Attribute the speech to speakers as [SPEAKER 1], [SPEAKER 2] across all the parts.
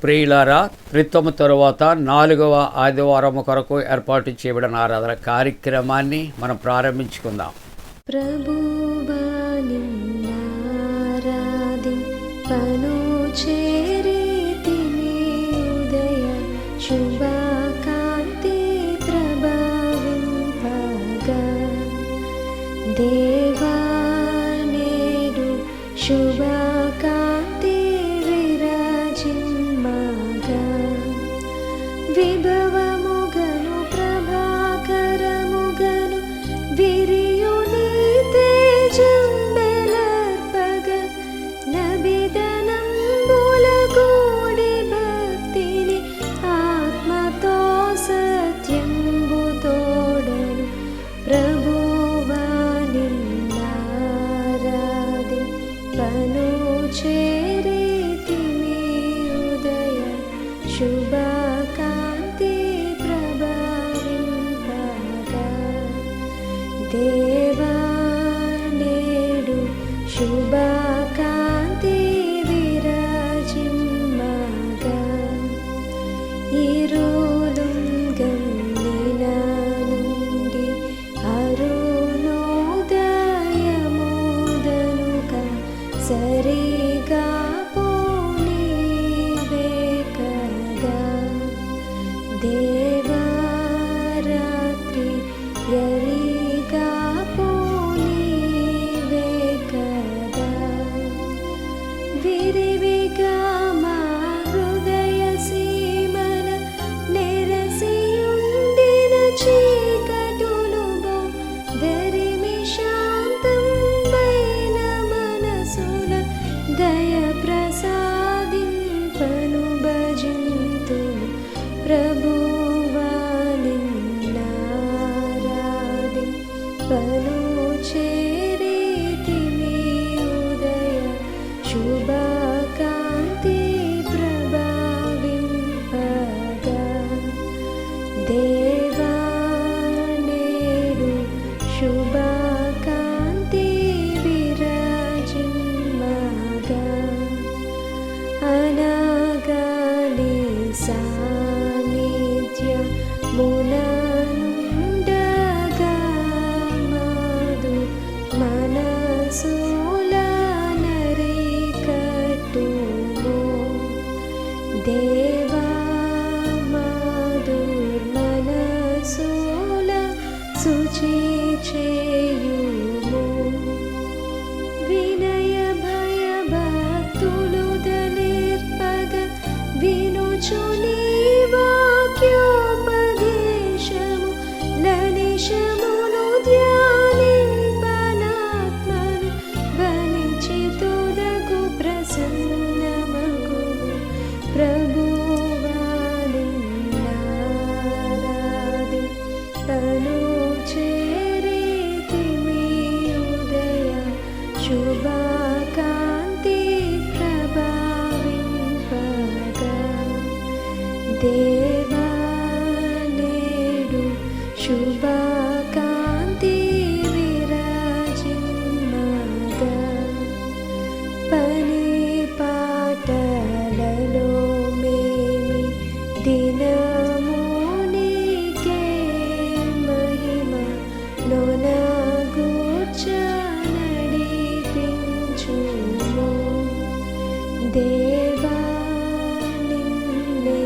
[SPEAKER 1] ప్రియులారా, త్రిత్వము తరువాత 4వ ఆదివారము కొరకు ఏర్పాటు చేయబడిన ఆరాధన కార్యక్రమాన్ని మనం ప్రారంభించుకుందాం.
[SPEAKER 2] ప్రభువా నిన్నారాధింపను చేరితిమి ఉదయ శుభకాంతి ప్రభవింపగా దేవా నేడు శుభకాంతి విరాజిమ్మగా విభవముగను ప్రభాకరముగను విరియుని తేజంబెలర్పగ నబిదనంబులగూడి భక్తిని ఆత్మతో సత్యంబుతోడను ప్రభువా నిన్నారాధింపను చేరితిమి ఉదయ శుభకాంతి ప్రభవింపగా దేవా నేడు శుభకాంతి విరాజిమ్మగా ఇరులుంగమ్మిన నుండి అరుణోదయముదనుక సరిగా పోనీవే కదా దేవా రాత్రి యరిగా పోనీవే కదా విరివిగా మా హృదయ సీమల నెరసియుండిన చీకటులు దరిమి శాంతంబైన మనసుల దయ ప్రసాదింపను భజింతు ప్రభువా నిన్నారాధింపను చేరితిమి ఉదయ శుభకాంతి ప్రభవింపగా దేవా నేడు శుభకాంతి విరాజిమ్మగా అనగాని సాన్నిధ్యముననుండగా మాదు మనసుల నరికట్టుము దేవా మాదుర్మనసుల శుచి చేయుము వినయ భయ భక్తులు దలిర్పగ వినుచు నీ వాక్యోపదేశము లనిశమును ధ్యానింపనాత్మను బలిచి తుదకు ప్రసన్నమగు ప్రభువా నిన్నారాధింపను చేరితిమి ఉదయ శుభకాంతి ప్రభవింపగా దేవా నేడు శుభకాంతి విరాజిమ్మగా పని పాటలలో మేమి దినము నీకే మహిమ నొనగూర్చ నడిపించుము దేవా నిన్నే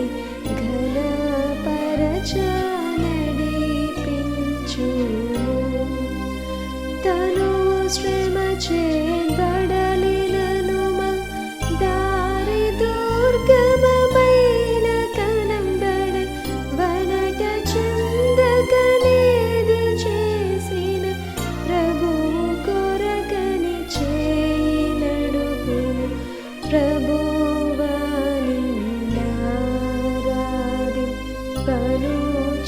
[SPEAKER 2] ఘనపరచ నడిపించుము తను శ్రమ చేబడలిననుమ దారి దుర్గమమైన కనంబడ వనట చందకనేది చేసిన ప్రభువు కొరకని చేయి నడుపుము ప్రభువా నిన్నారాధింపను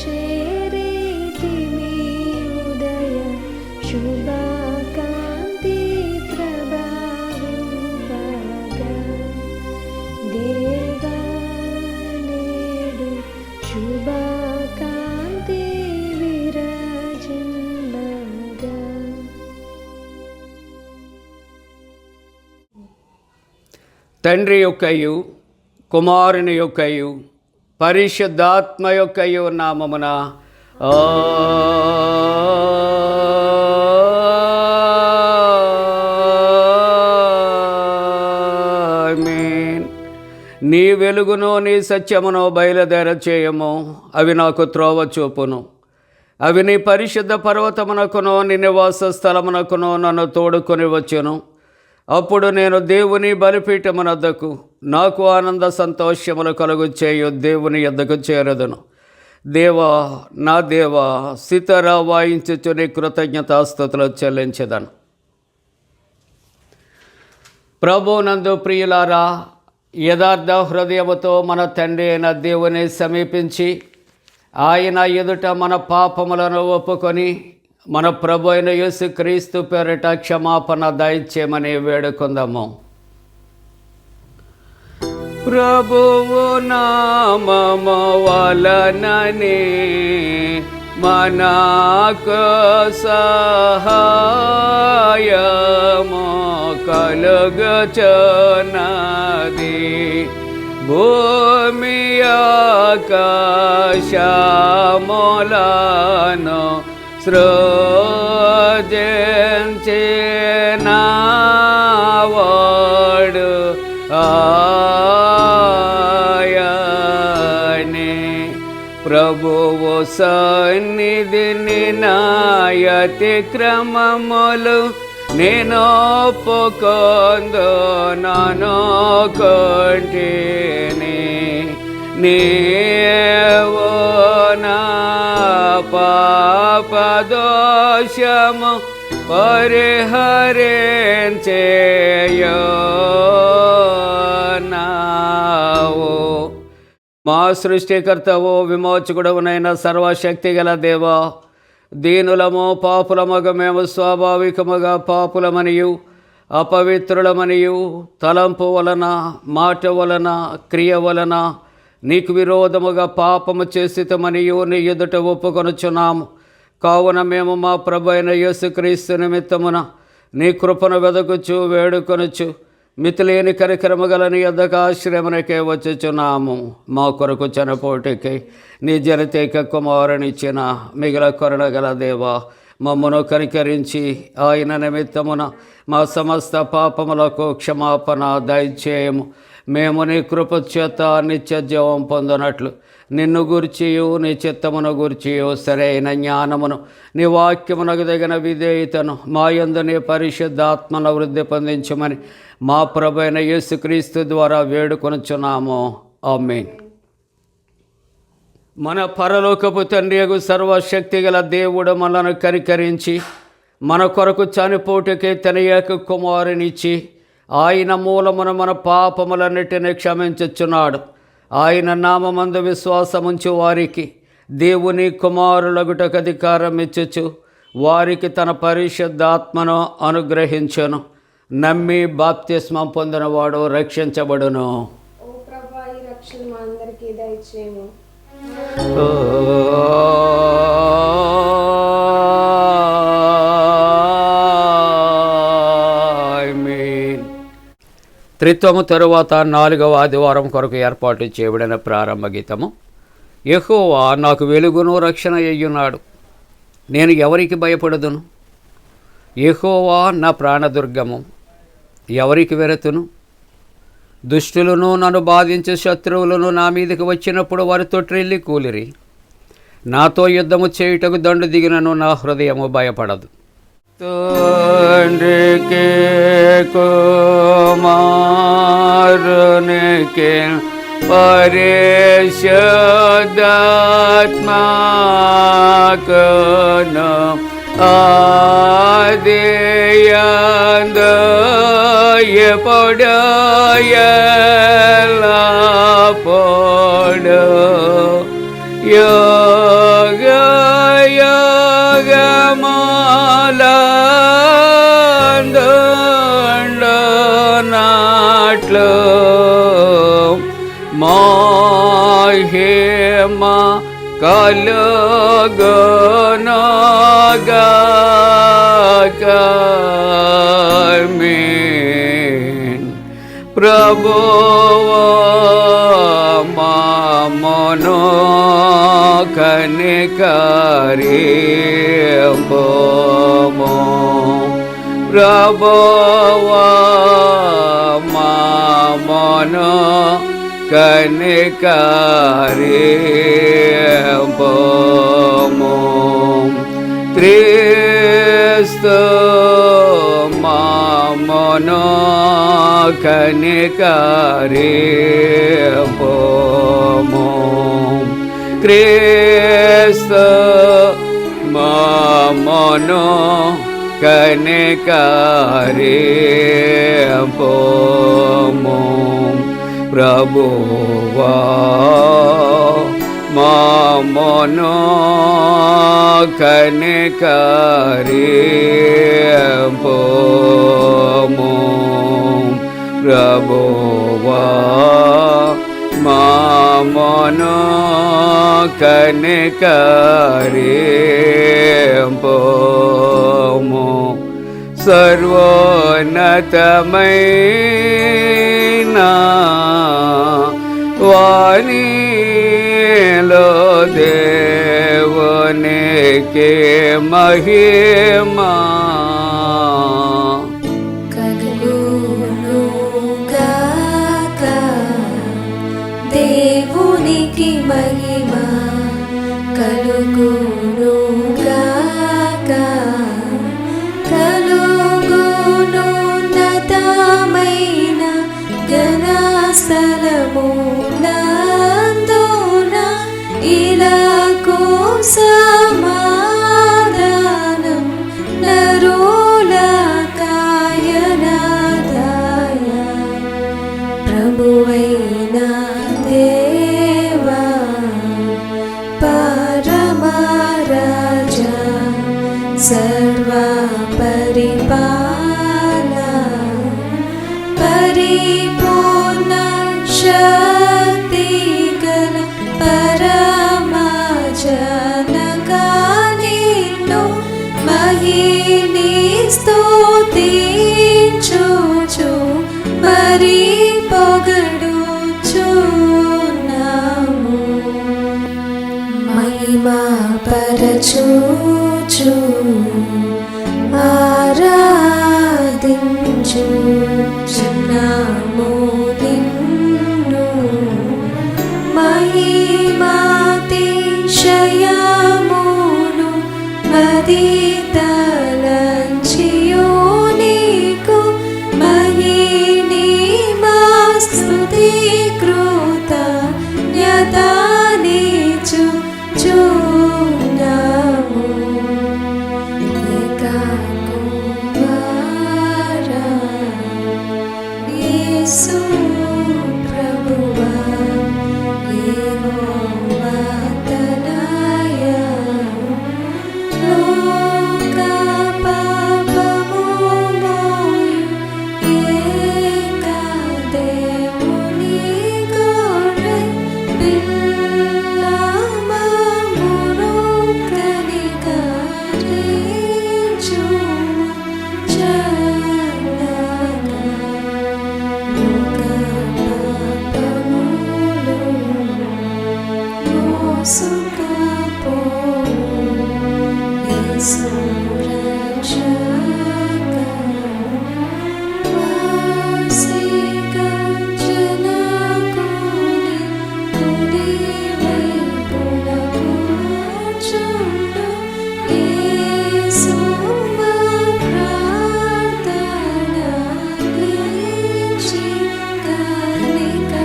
[SPEAKER 2] చేరితిమి ఉదయ శుభకాంతి ప్రభవింపగా దేవా నేడు శుభకాంతి విరాజిమ్మగా
[SPEAKER 1] తండ్రి యొక్కయు కుమారుని యొక్కయు పరిశుద్ధాత్మ యొక్కయు నామమున ఆమేన్. నీ వెలుగును నీ సత్యమును బయలుదేర చేయము, అవి నాకు త్రోవ చూపును. అవి నీ పరిశుద్ధ పర్వతమునకును నీ నివాస స్థలమునకును నన్ను తోడుకొని వచ్చును. అప్పుడు నేను దేవుని బలిపీఠమునద్దకు నాకు ఆనంద సంతోషములు కలుగు చేయు దేవుని యొద్దకు చేరదును. దేవా, నా దేవా, సితార వాయించుచు నీ కృతజ్ఞతాస్తుతులు చెల్లించెదను. ప్రభునందు ప్రియులారా, యథార్థ హృదయముతో మన తండ్రి అయిన దేవుని సమీపించి ఆయన ఎదుట మన పాపములను ఒప్పుకొని మన ప్రభు అయిన యేసుక్రీస్తు పేరిట క్షమాపణ దయచేయమని వేడుకుందాము. ప్రభువు నామము వలననే మనకు సహాయము కలుగుచున్నది. భూమి ఆకాశములను సృజించినవాడు ఆయనే. ప్రభువు సన్నిధిని నా అతిక్రమములు నేను ఒప్పుకొందునను కొంటిని. నీవు నా పాపదోషము పరిహరించేయున్నావు. మా సృష్టికర్తవు విమోచకుడవునైన సర్వశక్తి గల దేవా, దీనులము పాపులమగ మేము స్వాభావికముగా పాపులమనియు అపవిత్రులమనియు తలంపు వలన మాట వలన క్రియ వలన నీకు విరోధముగా పాపము చేసితమనియు నీ ఎదుట ఒప్పుకొనుచున్నాము. కావున మేము మా ప్రభు అయిన యేసుక్రీస్తు నిమిత్తమున నీ కృపను వెదకుచు వేడుకొనుచు మితిలేని కరికరము గల నీ యొద్దకు ఆశ్రయమునకే వచ్చుచున్నాము. మా కొరకు చనిపోటికై నీ జనతేక కుమారునిచ్చిన మిగిల కరుణ గల దేవా, మమ్మను కనికరించి ఆయన నిమిత్తమున మా సమస్త పాపములకు క్షమాపణ దయచేయము. మేము నీ కృప చేత నిత్య జీవం పొందినట్లు నిన్ను గూర్చియు నీ చిత్తమును గూర్చియు సరైన జ్ఞానమును నీ వాక్యమునకు తగిన విధేయతను మా యందు నీ పరిశుద్ధాత్మను వృద్ధి పొందించమని మా ప్రభు అయిన యేసుక్రీస్తు ద్వారా వేడుకొనుచున్నాము. ఆమేన్. మన పరలోకపు తండ్రియగు సర్వశక్తి గల దేవుడు మనను కనికరించి మన కొరకు చనిపోటుకే తన ఏక కుమారునిచ్చి ఆయన మూలమున మన పాపములన్నిటినీ క్షమించుచున్నాడు. ఆయన నామమందు విశ్వాసముంచు వారికి దేవుని కుమారులగుటకు అధికారం ఇచ్చుచు వారికి తన పరిశుద్ధాత్మను అనుగ్రహించును. నమ్మి బాప్తిస్మం పొందినవాడు రక్షించబడును.
[SPEAKER 2] ఓ ప్రభువా, ఈ రక్షణ మా అందరికీ దయచేయము.
[SPEAKER 1] త్రిత్వము తరువాత 4వ ఆదివారం కొరకు ఏర్పాటు చేయబడిన ప్రారంభ గీతము. యెహోవా నాకు వెలుగును రక్షణ అయ్యున్నాడు, నేను ఎవరికి భయపడదును? యెహోవా నా ప్రాణదుర్గము, ఎవరికి వెరతును? దుష్టులను నన్ను బాధించే శత్రువులను నా మీదకి వచ్చినప్పుడు వారితో ట్రెల్లి కూలిరి. నాతో యుద్ధము చేయుటకు దండు దిగినను నా హృదయము భయపడదు. తండ్రికి కుమారునికి పరిశుద్ధాత్మకును ఆదియందు ఎప్పుడు ఎల్లప్పుడు యుగ యుగములందుండునట్లు మహిమ కలుగునుగాక. ఆమేన్. ప్రభువా మోను కనికరింపుము ప్రభువా మోను కనికరింపుము క్రీస్తు మోను కనికరింపుము క్రీస్తు మోను కనికరింపుము ప్రభువా మోను కనికరింపుము ప్రభువా మోను కనికరింపుము సర్వోన్నతమైన వాణిలో దేవునికి మహిమా
[SPEAKER 3] కలుగునుగాక దేవునికి మహిమా కలుగునుగాక కలుగునున్నతమైన ఘనస్థలమునందున ఇలాకు సమాధానం నరులకాయనాదాయ ప్రభువైన దేవా పరమరాజా సర్వ పరిపాలన పరిపూర్ణ శక్తి గల పరమజనగా నిన్ను మహిని స్తుతించుచు మరి పొగడుచున్నాము మహిమా పరచుచు ఆరాధించుచున్నాము నిన్ను మహిమాతిశయమును మదితలంచియు నీకు మహిని మా స్తుతి కృతజ్ఞతానిచుచున్నాము ఏకకుమారా యేసు ప్రభువా యెహోవా తనయ లోక పాపము మోయు ఏక దేవుని గొర్రె పిల్లమమును కనికరించుము చల్లగా లోక పాపములు మోసుకపోవు యేసు రక్షక వాసిక జనకుని కుడివైపున కూర్చుండు యేసు మా ప్రార్థన ఆలకించి కనికరించు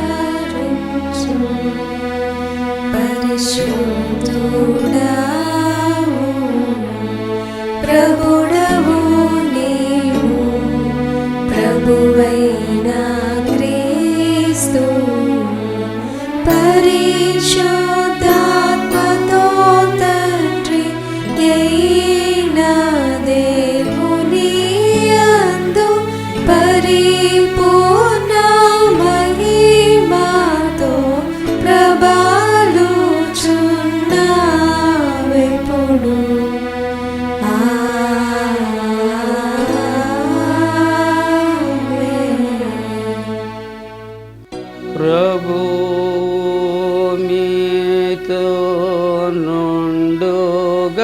[SPEAKER 3] పరిశుద్ధుడావు ప్రభుడవు నీవు ప్రభువైన క్రీస్తు పరిశుద్ధాత్మతో తండ్రి అయిన దేవుని యందు పరిపూర్ణ మహిమతో ప్రభాలుచున్నావు
[SPEAKER 1] మీతో నుండుగాక.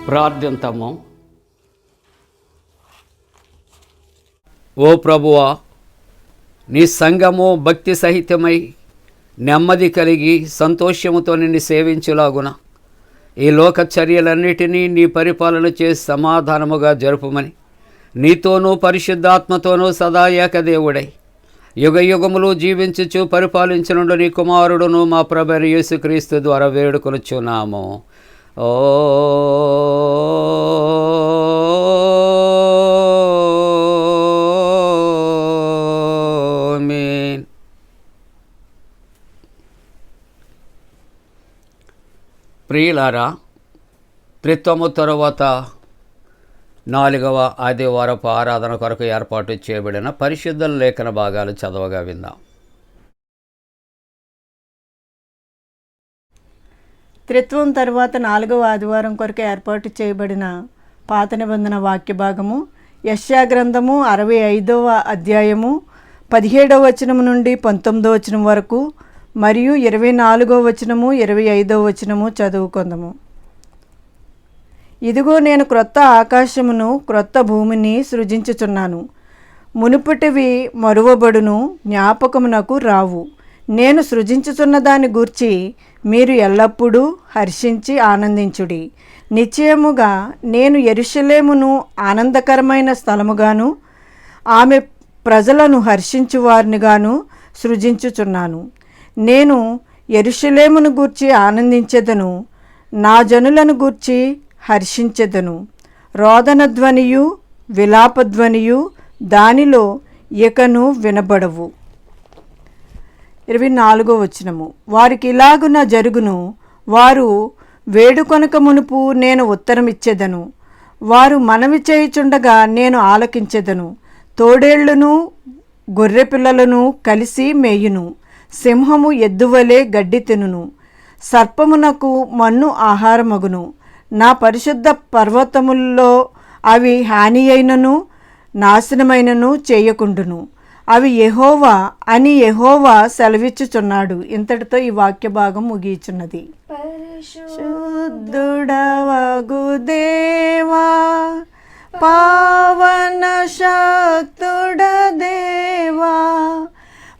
[SPEAKER 1] ప్రార్థింతము. ఓ ప్రభువా, నీ సంఘము భక్తి సహితమై నెమ్మది కలిగి సంతోషముతో నిన్ను సేవించులాగున ఈ లోక చర్యలన్నిటినీ నీ పరిపాలన చేసి సమాధానముగా జరుపుమని నీతోనూ పరిశుద్ధాత్మతోనూ సదా ఏకదేవుడై యుగ యుగములు జీవించుచు పరిపాలించనుండు నీ కుమారుడును మా ప్రభువైన యేసుక్రీస్తు ద్వారా వేడుకొనుచున్నాము. ఆమేన్. ప్రియులారా, త్రిత్వము తరువాత 4వ ఆదివారపు ఆరాధన కొరకు ఏర్పాటు చేయబడిన పరిశుద్ధ లేఖన భాగాలు చదవగా విందాం.
[SPEAKER 4] త్రిత్వం తరువాత 4వ ఆదివారం కొరకు ఏర్పాటు చేయబడిన పాత నిబంధన వాక్య భాగము యెషయా గ్రంథము 65వ అధ్యాయము 17వ వచనము నుండి 19వ వచనం వరకు మరియు 24వ వచనము 25వ వచనము చదువుకుందాము. ఇదిగో నేను క్రొత్త ఆకాశమును క్రొత్త భూమిని సృజించుచున్నాను. మునుపటివి మరువబడును, జ్ఞాపకమునకు రావు. నేను సృజించుచున్న దాని గూర్చి మీరు ఎల్లప్పుడూ హర్షించి ఆనందించుడి. నిశ్చయముగా నేను యెరూషలేమును ఆనందకరమైన స్థలముగాను ఆమె ప్రజలను హర్షించువారినిగాను సృజించుచున్నాను. నేను యెరూషలేమును గూర్చి ఆనందించెదను, నా జనులను గూర్చి హర్షించెదను. రోదన ధ్వనియు విలాపధ్వనియు దానిలో ఇకను వినబడవు. 24వ వచనము వారికి ఇలాగున జరుగును, వారు వేడుకొనక మునుపు నేను ఉత్తరం ఇచ్చేదను, వారు మనవి చేయుచుండగా నేను ఆలకించెదను. తోడేళ్లను గొర్రెపిల్లలను కలిసి మేయును, సింహము ఎద్దువలే గడ్డి తినును, సర్పమునకు మన్ను ఆహారమగును. నా పరిశుద్ధ పర్వతముల్లో అవి హాని అయినను నాశనమైనను చేయకుండును. అవి యెహోవా అని యెహోవా సెలవిచ్చుచున్నాడు. ఇంతటితో ఈ వాక్య భాగం ముగియుచున్నది. శుద్ధుడవగు దేవా, పావన శక్తుడ దేవా,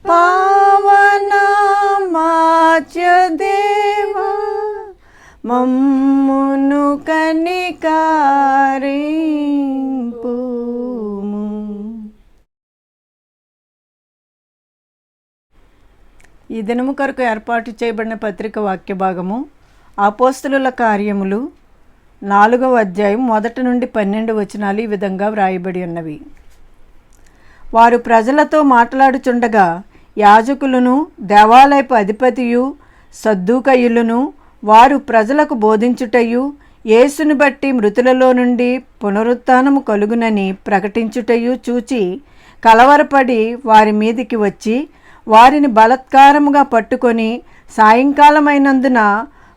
[SPEAKER 4] పావన మాచ్య దేవా, మమ్మును కనికరింపుము. ఈ దినము కొరకు ఏర్పాటు చేయబడిన పత్రిక వాక్య భాగము అపోస్తలుల కార్యములు 4వ అధ్యాయం 1 నుండి 12 వచనాలు ఈ విధంగా వ్రాయబడి ఉన్నవి. వారు ప్రజలతో మాట్లాడుచుండగా యాజకులను దేవాలయపు అధిపతియు సద్దూకయులను వారు ప్రజలకు బోధించుటయు యేసును బట్టి మృతులలో నుండి పునరుత్థానము కలుగునని ప్రకటించుటయు చూచి కలవరపడి వారి మీదికి వచ్చి వారిని బలత్కారముగా పట్టుకొని సాయంకాలమైనందున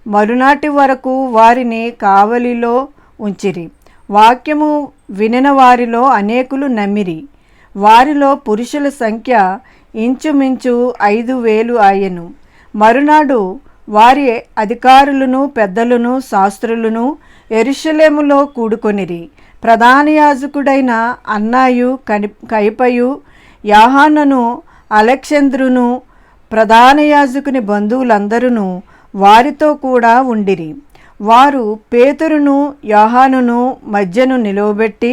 [SPEAKER 4] మరునాటి వరకు వారిని కావలిలో ఉంచిరి. వాక్యము వినిన వారిలో అనేకులు నమ్మిరి. వారిలో పురుషుల సంఖ్య ఇంచుమించు 5,000 ఆయెను. మరునాడు వారి అధికారులను పెద్దలను శాస్త్రులను యెరూషలేములో కూడుకొనిరి. ప్రధాన యాజకుడైన అన్నాయు కయపయు యోహానును అలెగ్జంద్రును ప్రధాన యాజకుని బంధువులందరూ వారితో కూడా ఉండిరి. వారు పేతురును యోహానును మధ్యను నిలువబెట్టి,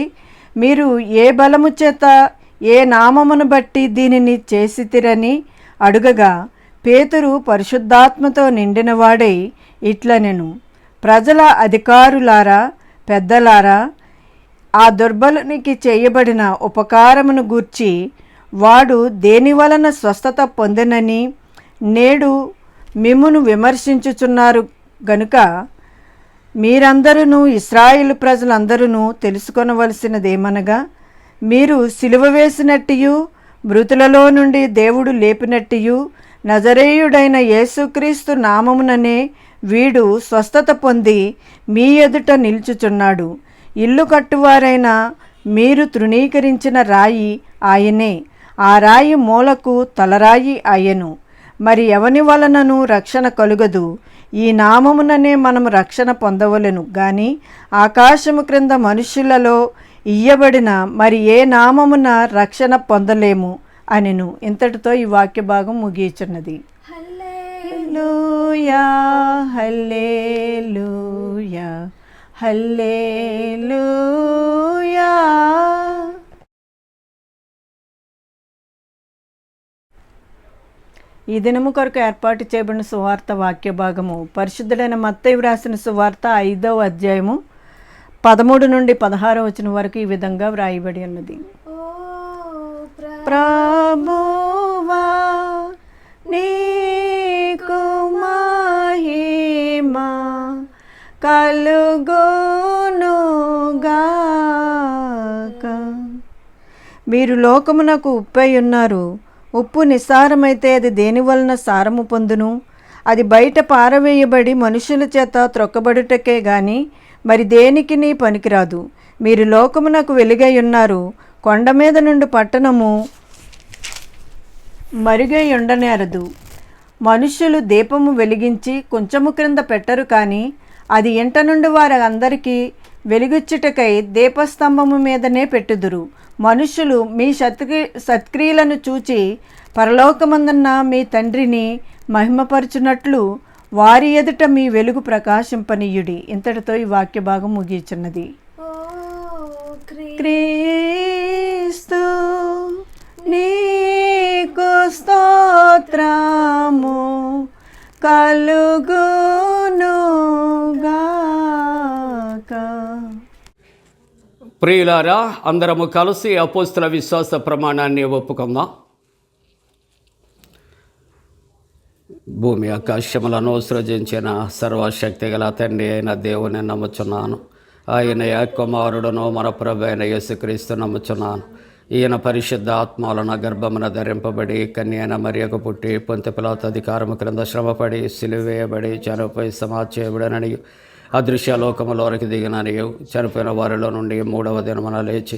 [SPEAKER 4] మీరు ఏ బలము చేత ఏ నామమును బట్టి దీనిని చేసితిరని అడుగగా పేతురు పరిశుద్ధాత్మతో నిండినవాడై ఇట్లనెను, ప్రజల అధికారులారా పెద్దలారా, ఆ దుర్బలునికి చేయబడిన ఉపకారమును గూర్చి వాడు దేని వలన స్వస్థత పొందెనని నేడు మిమ్మును విమర్శించుచున్నారు గనుక మీరందరూ ఇశ్రాయేలు ప్రజలందరూ తెలుసుకొనవలసినదేమనగా, మీరు సిలువ వేసినట్టియు మృతులలో నుండి దేవుడు లేపినట్టియు నజరేయుడైన యేసుక్రీస్తు నామముననే వీడు స్వస్థత పొంది మీ ఎదుట నిల్చుచున్నాడు. ఇల్లు కట్టువారైన మీరు తృణీకరించిన రాయి ఆయనే. ఆ రాయి మూలకు తలరాయి ఆయను. మరి ఎవని వలనను రక్షణ కలుగదు. ఈ నామముననే మనము రక్షణ పొందవలెను గాని ఆకాశము క్రింద మనుష్యులలో ఇయ్యబడిన మరి ఏ నామమున రక్షణ పొందలేము అనెను. ఇంతటితో ఈ వాక్య భాగం ముగియుచున్నది. హల్లెలూయా హల్లెలూయా హల్లెలూయా. ఈ దినము కొరకు ఏర్పాటు చేయబడిన సువార్త వాక్య భాగము పరిశుద్ధుడైన మత్తయి వ్రాసిన సువార్త 5వ అధ్యాయము 13 నుండి 16 వచనం వరకు ఈ విధంగా వ్రాయబడి ఉన్నది. ప్రభువా నీకు మహిమ కలుగునుగాక. మీరు లోకమునకు ఉప్పై ఉన్నారు. ఉప్పు నిస్సారమైతే అది దేని వలన సారము పొందును? అది బయట పారవేయబడి మనుషుల చేత త్రొక్కబడుటకే గాని మరి దేనికిని పనికిరాదు. మీరు లోకమునకు వెలుగై ఉన్నారు. కొండ మీద నుండి పట్టణము మరుగై ఉండనేరదు. మనుష్యులు దీపము వెలిగించి కొంచెము క్రింద పెట్టరు, కానీ అది ఇంట నుండి వారి అందరికీ వెలుగుచ్చుటకై దీపస్తంభము మీదనే పెట్టుదురు. మనుష్యులు మీ సత్క్రియలను చూచి పరలోకమందున్న మీ తండ్రిని మహిమపరచునట్లు వారి ఎదుట మీ వెలుగు ప్రకాశింపనీయుడి. ఇంతటితో ఈ వాక్య భాగం ముగియుచున్నది. క్రీస్తు నీకు స్తోత్రము కలుగునుగాక.
[SPEAKER 1] ప్రియులారా, అందరము కలిసి అపోస్తల విశ్వాస ప్రమాణాన్ని ఒప్పుకుందాం. భూమి ఆకాశములను సృజించిన సర్వశక్తి గల తండ్రి అయిన దేవుని నమ్ముచున్నాను. ఆయన కుమారుడును మన ప్రభు అయిన యేసుక్రీస్తు నమ్ముచున్నాను. ఈయన పరిశుద్ధ ఆత్మలను గర్భమున ధరింపబడి కన్యైన మరియకు పుట్టి పొంతి పిలాతు అధికారము క్రింద శ్రమపడి సిలువేయబడి చనిపోయి సమాధి చేయబడిననియు అదృశ్యలోకములోనికి దిగిననియు చనిపోయిన వారిలో నుండి 3వ దినమున లేచి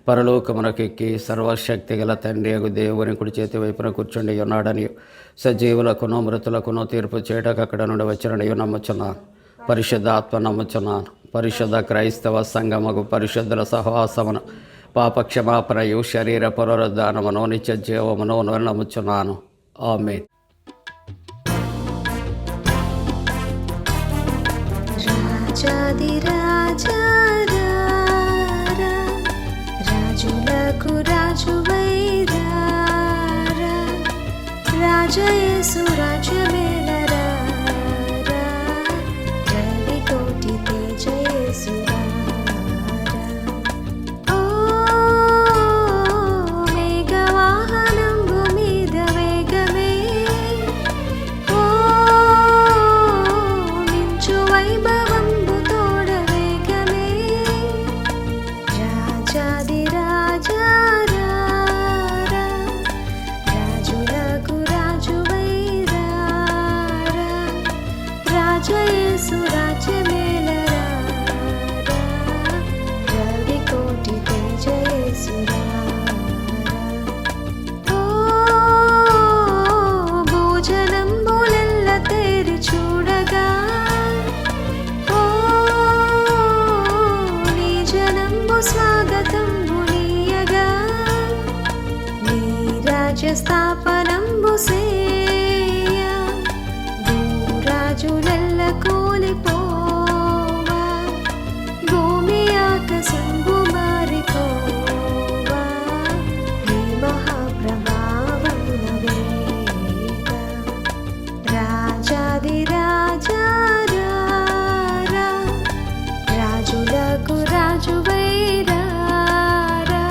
[SPEAKER 1] పరలోకమునకెక్కి సర్వశక్తి గల తండ్రి దేవుని కుడి చేతి వైపున కూర్చుండి ఉన్నాడనియు సజీవులకును మృతులకును తీర్పు చేయటకు అక్కడ నుండి వచ్చిననియు నమ్ముచున్నాను. పరిశుద్ధ ఆత్మ నమ్ముచున్నాను. పరిశుద్ధ క్రైస్తవ సంఘముకు పరిశుద్ధుల సహవాసమును పాపక్షమాపణయు శరీర పునరుద్ధానమును నిత్య జీవమును నమ్ముచున్నాను. ఆమేన్.
[SPEAKER 3] రాజాదిరాజా రారా, రాజులకు రాజువై రారా, రాజయేసు రాజ్యమేలరా, రవి కోటి తేజయేసు రారా. ఓ మేఘవాహనంబు మీద వేగమే, ఓ మించు వైభవంబు తోడ వేగమే, రాజాదిరాజా రారా, రాజులకు రాజువై రారా, రాజయేసు రాజ్యమేలరా, రవి కోటి తేజయేసు రారా. ఓ భోజనంబులెల్ల తేరి చూడగా, ఓ నీ జనంబు స్వాగతంబు నీయగా, నీ రాజ్య స్థాపనంబు సేయ, భూరాజులెల్ల కూలిపోవా, భూమి ఆకాశంబు మారిపోవా, నీ మహాప్రభావమున వేగ, రాజాదిరాజా రారా, రాజులకు రాజువై రారా,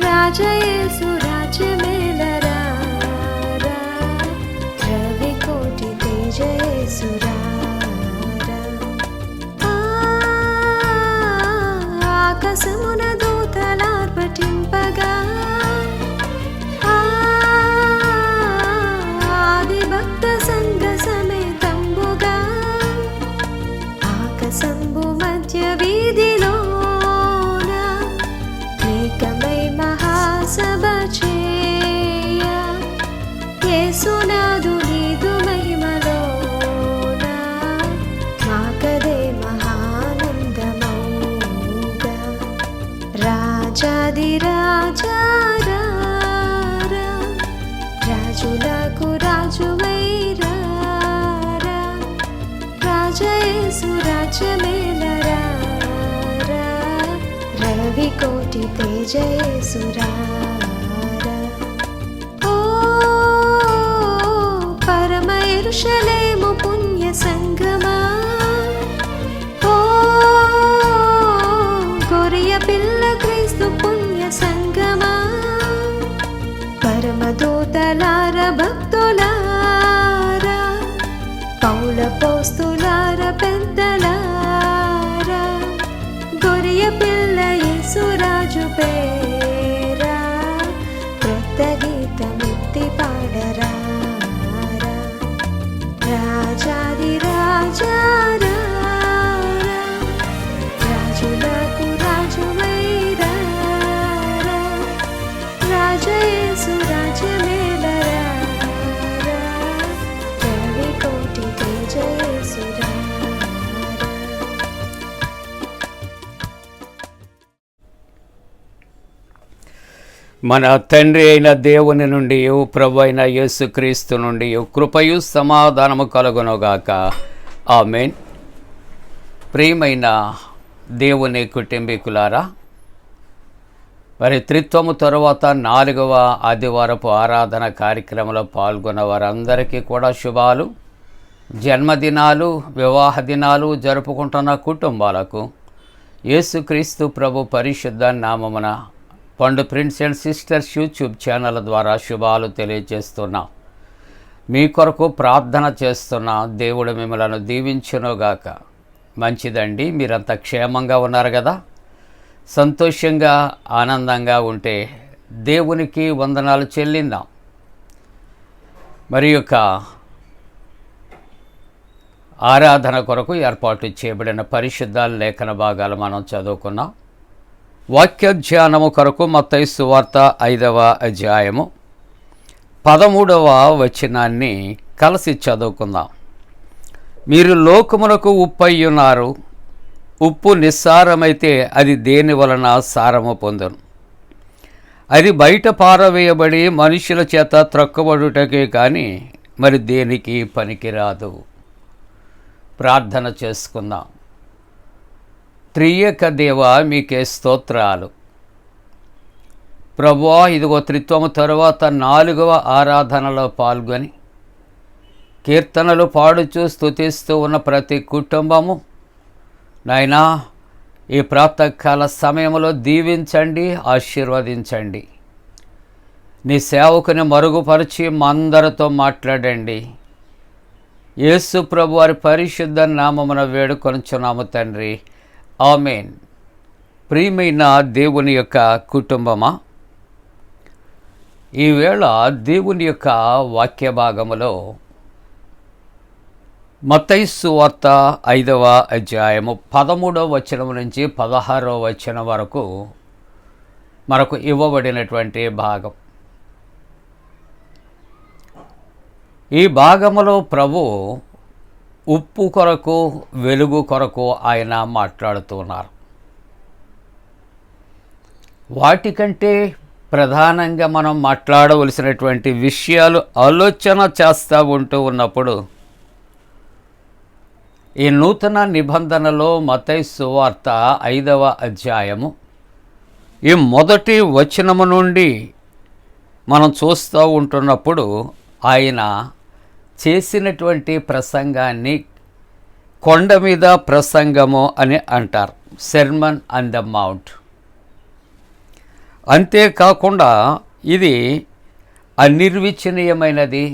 [SPEAKER 3] రాజయేసు రాజ్యమేలరా, రవి కోటి తేజయేసు రారా. ఆకాశమున దూతలార్పటింపగా, ఆది భక్త సంఘ సమేతంబుగా, ఉల్లాసంబు మధ్య వీధిలోన ఏకమై మహాసభ చేయ యేసునాదు నీదు మహిమలోన మాకదే మహానందమౌగా రాజాది రాజా రాజులకు రాజువైరా రాజయేసు రాజ్యమేలరా రవి కోటి తేజయేసురా ఓ పరమ యెరూషలేము పుణ్య సంగమా ఓ గొర్రె పిల్ల క్రీస్తు పుణ్య సంగమా పరమదూతలార భక్తులారా పౌల పోస్తులార పెద్దలారా గొర్రె పిల్ల యేసురాజు పేరా క్రొత్త గీతమెత్తి పాడరా రాజాది రాజా రాజులకు రాజువైరా రాజయేసు రాజ్యమేలరా రవి కోటి తేజయేసురా.
[SPEAKER 1] మన తండ్రి అయిన దేవుని నుండి ప్రభు అయిన యేసుక్రీస్తు నుండి కృపయు సమాధానము కలుగునుగాక. ఆమేన్. ప్రియమైన దేవుని కుటుంబీకులారా, మరి త్రిత్వము తరువాత 4వ ఆదివారపు ఆరాధన కార్యక్రమంలో పాల్గొన్న వారందరికీ కూడా శుభాలు. జన్మదినాలు, వివాహ దినాలు జరుపుకుంటున్న కుటుంబాలకు యేసుక్రీస్తు ప్రభు పరిశుద్ధ నామమున పండు prince and sisters YouTube channel ద్వారా శుభాలు తెలియజేస్తున్నా. మీ కొరకు ప్రార్థన చేస్తున్నా. దేవుడు మిమ్మలను దీవించునుగాక. మంచిదండి, మీరంతా క్షేమంగా ఉన్నారు కదా. సంతోషంగా ఆనందంగా ఉంటే దేవునికి వందనాలు చెల్లిందాం. మరి యొక్క ఆరాధన కొరకు ఏర్పాటు చేయబడిన పరిశుద్ధ లేఖన భాగాలు మనం చదువుకున్నాం. వాక్య ధ్యానము కొరకు మత్తయి సువార్త 5వ అధ్యాయము 13వ వచనాన్ని కలిసి చదువుకుందాం. మీరు లోకమునకు ఉప్పయ్యున్నారు. ఉప్పు నిస్సారమైతే అది దేని వలన సారము పొందును? అది బయట పారవేయబడి మనుషుల చేత త్రొక్కబడుటకే కానీ మరి దేనికి పనికిరాదు. ప్రార్థన చేసుకుందాం. త్రియేక దేవ, మీకే స్తోత్రాలు. ప్రభువా, ఇదిగో త్రిత్వము తరువాత 4వ ఆరాధనలో పాల్గొని కీర్తనలు పాడుచూ స్తుతిస్తూ ఉన్న ప్రతి కుటుంబము నాయనా ఈ ప్రాతకాల సమయంలో దీవించండి, ఆశీర్వదించండి. నీ సేవకుని మరుగుపరిచి మా అందరితో మాట్లాడండి. యేసు ప్రభు వారి పరిశుద్ధ నామమున వేడుకొనుచున్నాము తండ్రి. ఆమేన్. ప్రియమైన దేవుని యొక్క కుటుంబమా, ఈవేళ దేవుని యొక్క వాక్య భాగములో మత్తయి సువార్త 5వ అధ్యాయము 13వ వచనం నుంచి 16వ వచనం వరకు మనకు ఇవ్వబడినటువంటి భాగం. ఈ భాగములో ప్రభు ఉప్పు కొరకు, వెలుగు కొరకు ఆయన మాట్లాడుతున్నారు. వాటికంటే ప్రధానంగా మనం మాట్లాడవలసినటువంటి విషయాలు ఆలోచన చేస్తూ ఉంటూ ఉన్నప్పుడు ఈ నూతన నిబంధనలో మత్తయి సువార్త 5వ అధ్యాయము ఈ మొదటి వచనము నుండి మనం చూస్తూ ఉంటున్నప్పుడు ఆయన చేసినటువంటి ప్రసంగాన్ని కొండ మీద ప్రసంగము అని అంటారు, సెర్మన్ ఆన్ ద మౌంట్. అంతేకాకుండా ఇది అనిర్వచనీయమైనది,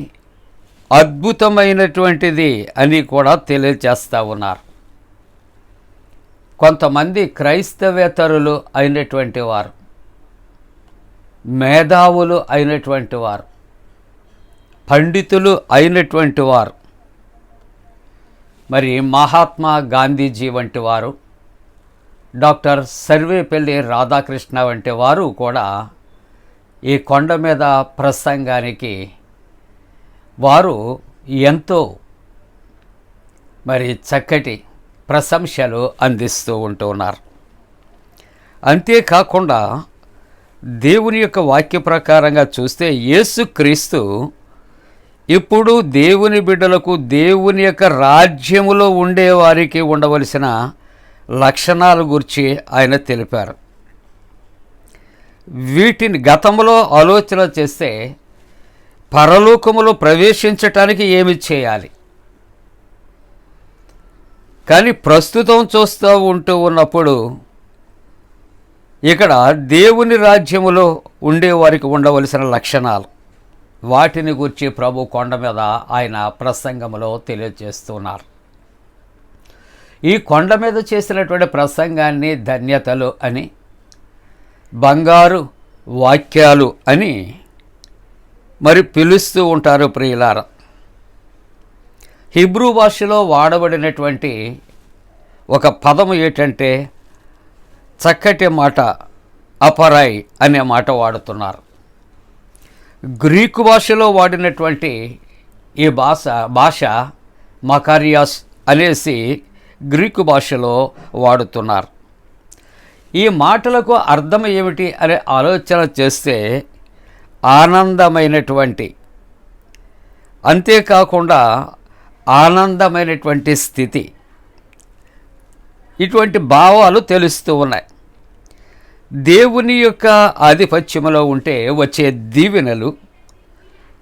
[SPEAKER 1] అద్భుతమైనటువంటిది అని కూడా తెలియజేస్తూ ఉన్నారు. కొంతమంది క్రైస్తవేతరులు అయినటువంటి వారు, మేధావులు అయినటువంటి వారు, పండితులు అయినటువంటి వారు మరి మహాత్మా గాంధీజీ వంటి వారు, డాక్టర్ సర్వేపల్లి రాధాకృష్ణ వంటి వారు కూడా ఈ కొండ మీద ప్రసంగానికి వారు ఎంతో మరి చక్కటి ప్రశంసలు అందిస్తూ ఉంటున్నారు. అంతేకాకుండా దేవుని యొక్క వాక్య ప్రకారంగా చూస్తే యేసుక్రీస్తు ఇప్పుడు దేవుని బిడ్డలకు దేవుని యొక్క రాజ్యములో ఉండే వారికి ఉండవలసిన లక్షణాల గురించి ఆయన తెలిపారు. వీటిని గతంలో ఆలోచన చేస్తే పరలోకములో ప్రవేశించటానికి ఏమి చేయాలి, కానీ ప్రస్తుతం చూస్తూ ఉన్నప్పుడు ఇక్కడ దేవుని రాజ్యములో ఉండేవారికి ఉండవలసిన లక్షణాలు, వాటిని గురించి ప్రభు కొండ మీద ఆయన ప్రసంగంలో తెలియజేస్తున్నారు. ఈ కొండ మీద చేసినటువంటి ప్రసంగాన్ని ధన్యతలు అని, బంగారు వాక్యాలు అని మరి పిలుస్తూ ఉంటారు ప్రియులారా. హిబ్రూ భాషలో వాడబడినటువంటి ఒక పదము ఏంటంటే చక్కటి మాట, అపరాయ్ అనే మాట వాడుతున్నారు. గ్రీకు భాషలో వాడినటువంటి ఈ భాష మకారియాస్ అనేసి గ్రీకు భాషలో వాడుతున్నారు. ఈ మాటలకు అర్థం ఏమిటి అనే ఆలోచన చేస్తే ఆనందమైనటువంటి, అంతేకాకుండా ఆనందమైనటువంటి స్థితి, ఇటువంటి భావాలు తెలుస్తూ ఉన్నాయి. దేవుని యొక్క ఆధిపత్యములో ఉంటే వచ్చే దీవెనలు